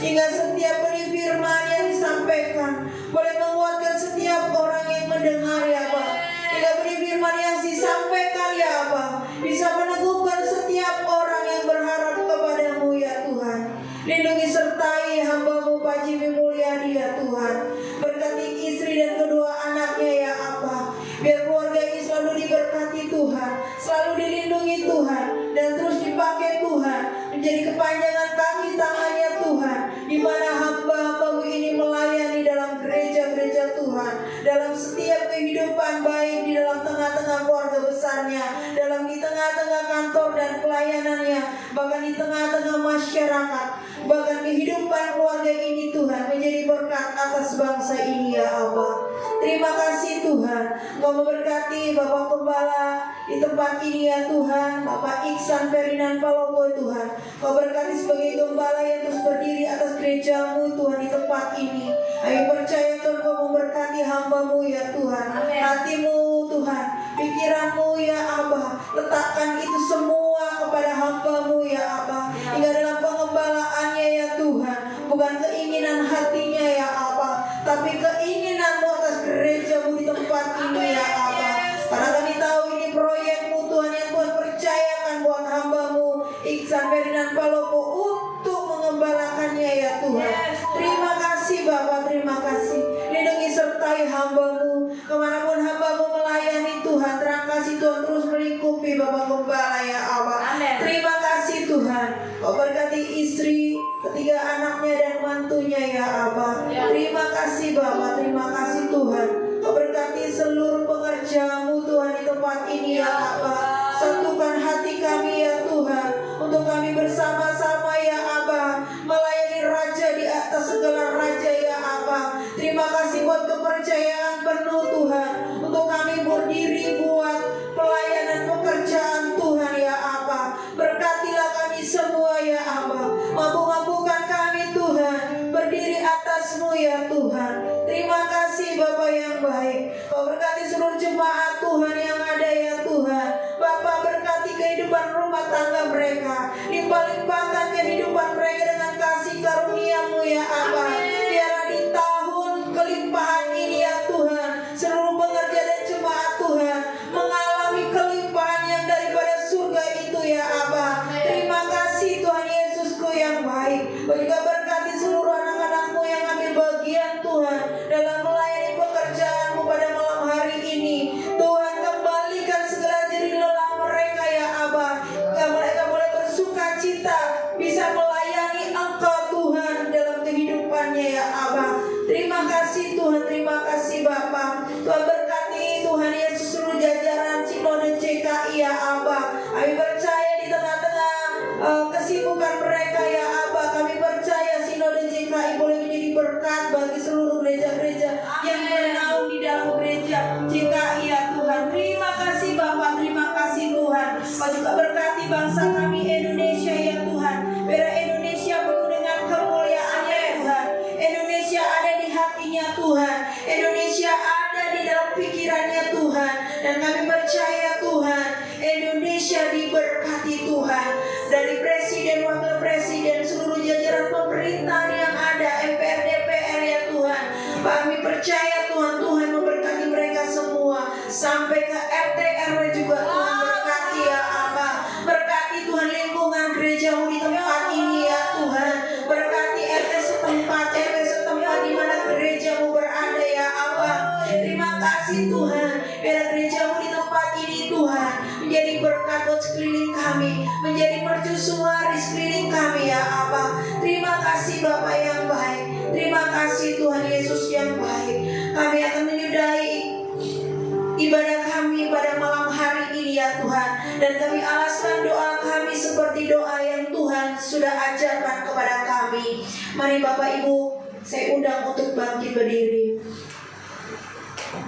Hingga setiap benih firman yang disampaikan boleh menguatkan setiap orang yang mendengar ya Allah. Hingga benih firman yang disampaikan ya Allah bisa meneguhkan setiap orang yang berharap kepadamu ya Tuhan. Lindungi sertai hamba-Mu Pak Jimmy Mulyadi ya Tuhan. Berkati istri dan kedua anaknya ya Allah. Biar keluarga ini selalu diberkati Tuhan, selalu dilindungi Tuhan, dan terus dipakai Tuhan menjadi kepanjangan kaki tangannya Tuhan, di mana hamba-hamba-Mu ini melayani dalam gereja-gereja Tuhan, dalam setiap kehidupan baik di dalam tengah-tengah keluarga besarnya, dalam di tengah-tengah kantor dan pelayanannya, bahkan di tengah-tengah masyarakat, bahkan kehidupan keluarga ini Tuhan menjadi berkat atas bangsa ini ya Allah. Terima kasih Tuhan. Kau memberkati Bapak Gembala di tempat ini ya Tuhan, Bapak Iksan Ferdinand Palopo Tuhan. Kau berkati sebagai gembala yang terus berdiri atas gereja-Mu Tuhan di tempat ini. Kami percaya Tuhan Kau memberkati hamba-Mu ya Tuhan. Hati-Mu Tuhan, pikiran-Mu ya Abah, letakkan itu semua kepada hamba-Mu ya Abah. Hingga dalam pengembalaannya ya Tuhan, bukan keinginan hatinya ya Abah, tapi keinginan-Mu atas gereja-Mu di tempat ini ya Abah. Karena kami tahu ini proyek-Mu Tuhan yang Tuhan percayakan buat hamba-Mu Iksan Ferdinand Palopo untuk mengembalakannya ya Tuhan. Terima kasih Bapak, terima kasih. Lindungi sertai hamba Kau berkati istri, ketiga anaknya dan mantunya ya Aba. Terima kasih Bapa, terima kasih Tuhan. Kau berkati seluruh pekerjamu Tuhan di tempat ini ya Aba. Satukan hati kami ya Tuhan, untuk kami bersama-sama ya Aba, melayani Raja di atas segala Raja ya Aba. Terima kasih buat kepercayaan penuh Tuhan, untuk kami berdiri buat pelayanan pekerjaan Tuhan ya Aba. Berkatilah kami semua ya Aba, mampu-mampukan kami Tuhan, berdiri atas-Mu ya Tuhan. Terima kasih Bapa yang baik. Kau berkati seluruh jemaat Tuhan yang ada ya Tuhan. Bapa berkati kehidupan rumah tangga mereka, limpah-limpahkan kehidupan mereka dengan kasih karunia-Mu ya Aba. Biarlah di tahun kelimpahan ini ya Tuhan, seluruh pekerja dan jemaat Tuhan mengalami kelimpahan yang daripada surga itu ya Aba. Terima kasih Tuhan Yesusku yang baik. Kau juga berkati seluruh anak-anak-Mu yang ambil bagian Tuhan dalam melayani pekerjaan-Mu pada malam hari ini. Tuhan, kembalikan segala jerih lelah mereka ya Aba. Mereka boleh bersuka cita bisa melayani Engkau Tuhan dalam kehidupannya ya Aba. Terima kasih Tuhan, terima kasih Bapa. Tuhan berkati Tuhan Yesus seluruh jajaran Sinode CKI ya Aba. Kami percaya di tengah-tengah kesibukan mereka ya Aba, kami percaya Sinode CKI boleh menjadi berkat bagi seluruh gereja-gereja yang bernaung di dalam gereja CKI ya Tuhan. Terima kasih Bapa, terima kasih Tuhan. Kau juga berkati bangsa kami Indonesia ya Tuhan. Biar Indonesia penuh dengan kemuliaan-Nya ya Tuhan. Indonesia ada di hatinya Tuhan, Indonesia ada di dalam pikirannya Tuhan. Dan kami percaya Tuhan, Indonesia diberkati Tuhan, dari presiden, wakil presiden, seluruh jajaran pemerintahan yang ada, MPR, DPR ya Tuhan. Kami percaya Tuhan, Tuhan memberkati mereka semua, sampai ke RT RW juga Tuhan berkati ya Aba. Berkati Tuhan lingkungan gereja-Mu di tempat ini ya Tuhan. Berkati RT setempat, RW setempat di mana gereja-Mu berada ya Aba. Terima kasih Tuhan, biar gereja-Mu di tempat ini Tuhan menjadi berkat buat sekeliling kami, menjadi mercusuar di sekeliling kami ya Aba. Terima kasih Bapa yang baik, terima kasih Tuhan Yesus yang baik. Kami akan menyudahi ibadah kami pada malam hari ini ya Tuhan, dan kami alaskan doa kami seperti doa yang Tuhan sudah ajarkan kepada kami. Mari Bapak Ibu, saya undang untuk bangkit berdiri.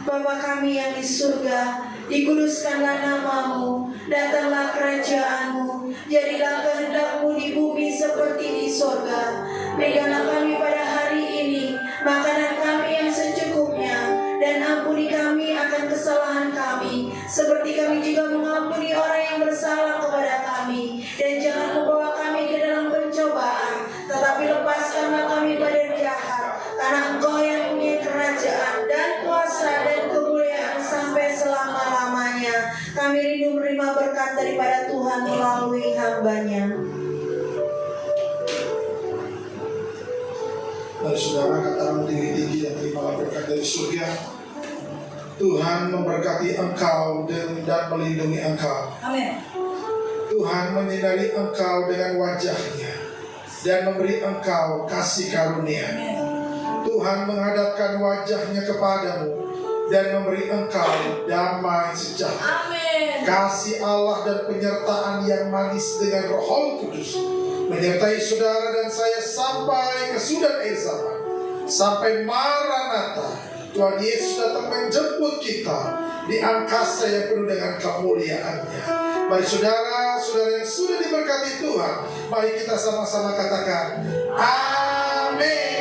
Bapa kami yang di surga, dikuduskanlah nama-Mu, datanglah kerajaan-Mu, jadilah kehendak-Mu di bumi seperti di surga. Berikanlah kami pada hari ini makanan kami yang secukupnya, dan ampuni kami akan kesalahan kami, seperti kami juga mengampuni orang yang bersalah kepada kami. Dan jangan membawa kami ke dalam pencobaan, tetapi lepaskanlah kami pada jahat, karena Engkau yang punya kerajaan dan kuasa dan kemuliaan sampai selama-lamanya. Kami rindu menerima berkat daripada Tuhan melalui hamba-Nya. Mari saudara katakan tinggi-tinggi dan terimalah berkat dari surga. Tuhan memberkati engkau dan melindungi engkau. Amin. Tuhan menyinari engkau dengan wajah-Nya dan memberi engkau kasih karunia. Tuhan menghadapkan wajah-Nya kepadamu dan memberi engkau damai sejahtera. Kasih Allah dan penyertaan yang manis dengan Roh Kudus menyertai saudara dan saya sampai kesudahan akhir zaman, sampai Maranatha. Tuhan Yesus datang menjemput kita di angkasa yang penuh dengan kemuliaan-Nya. Mari saudara-saudara yang sudah diberkati Tuhan, mari kita sama-sama katakan amin.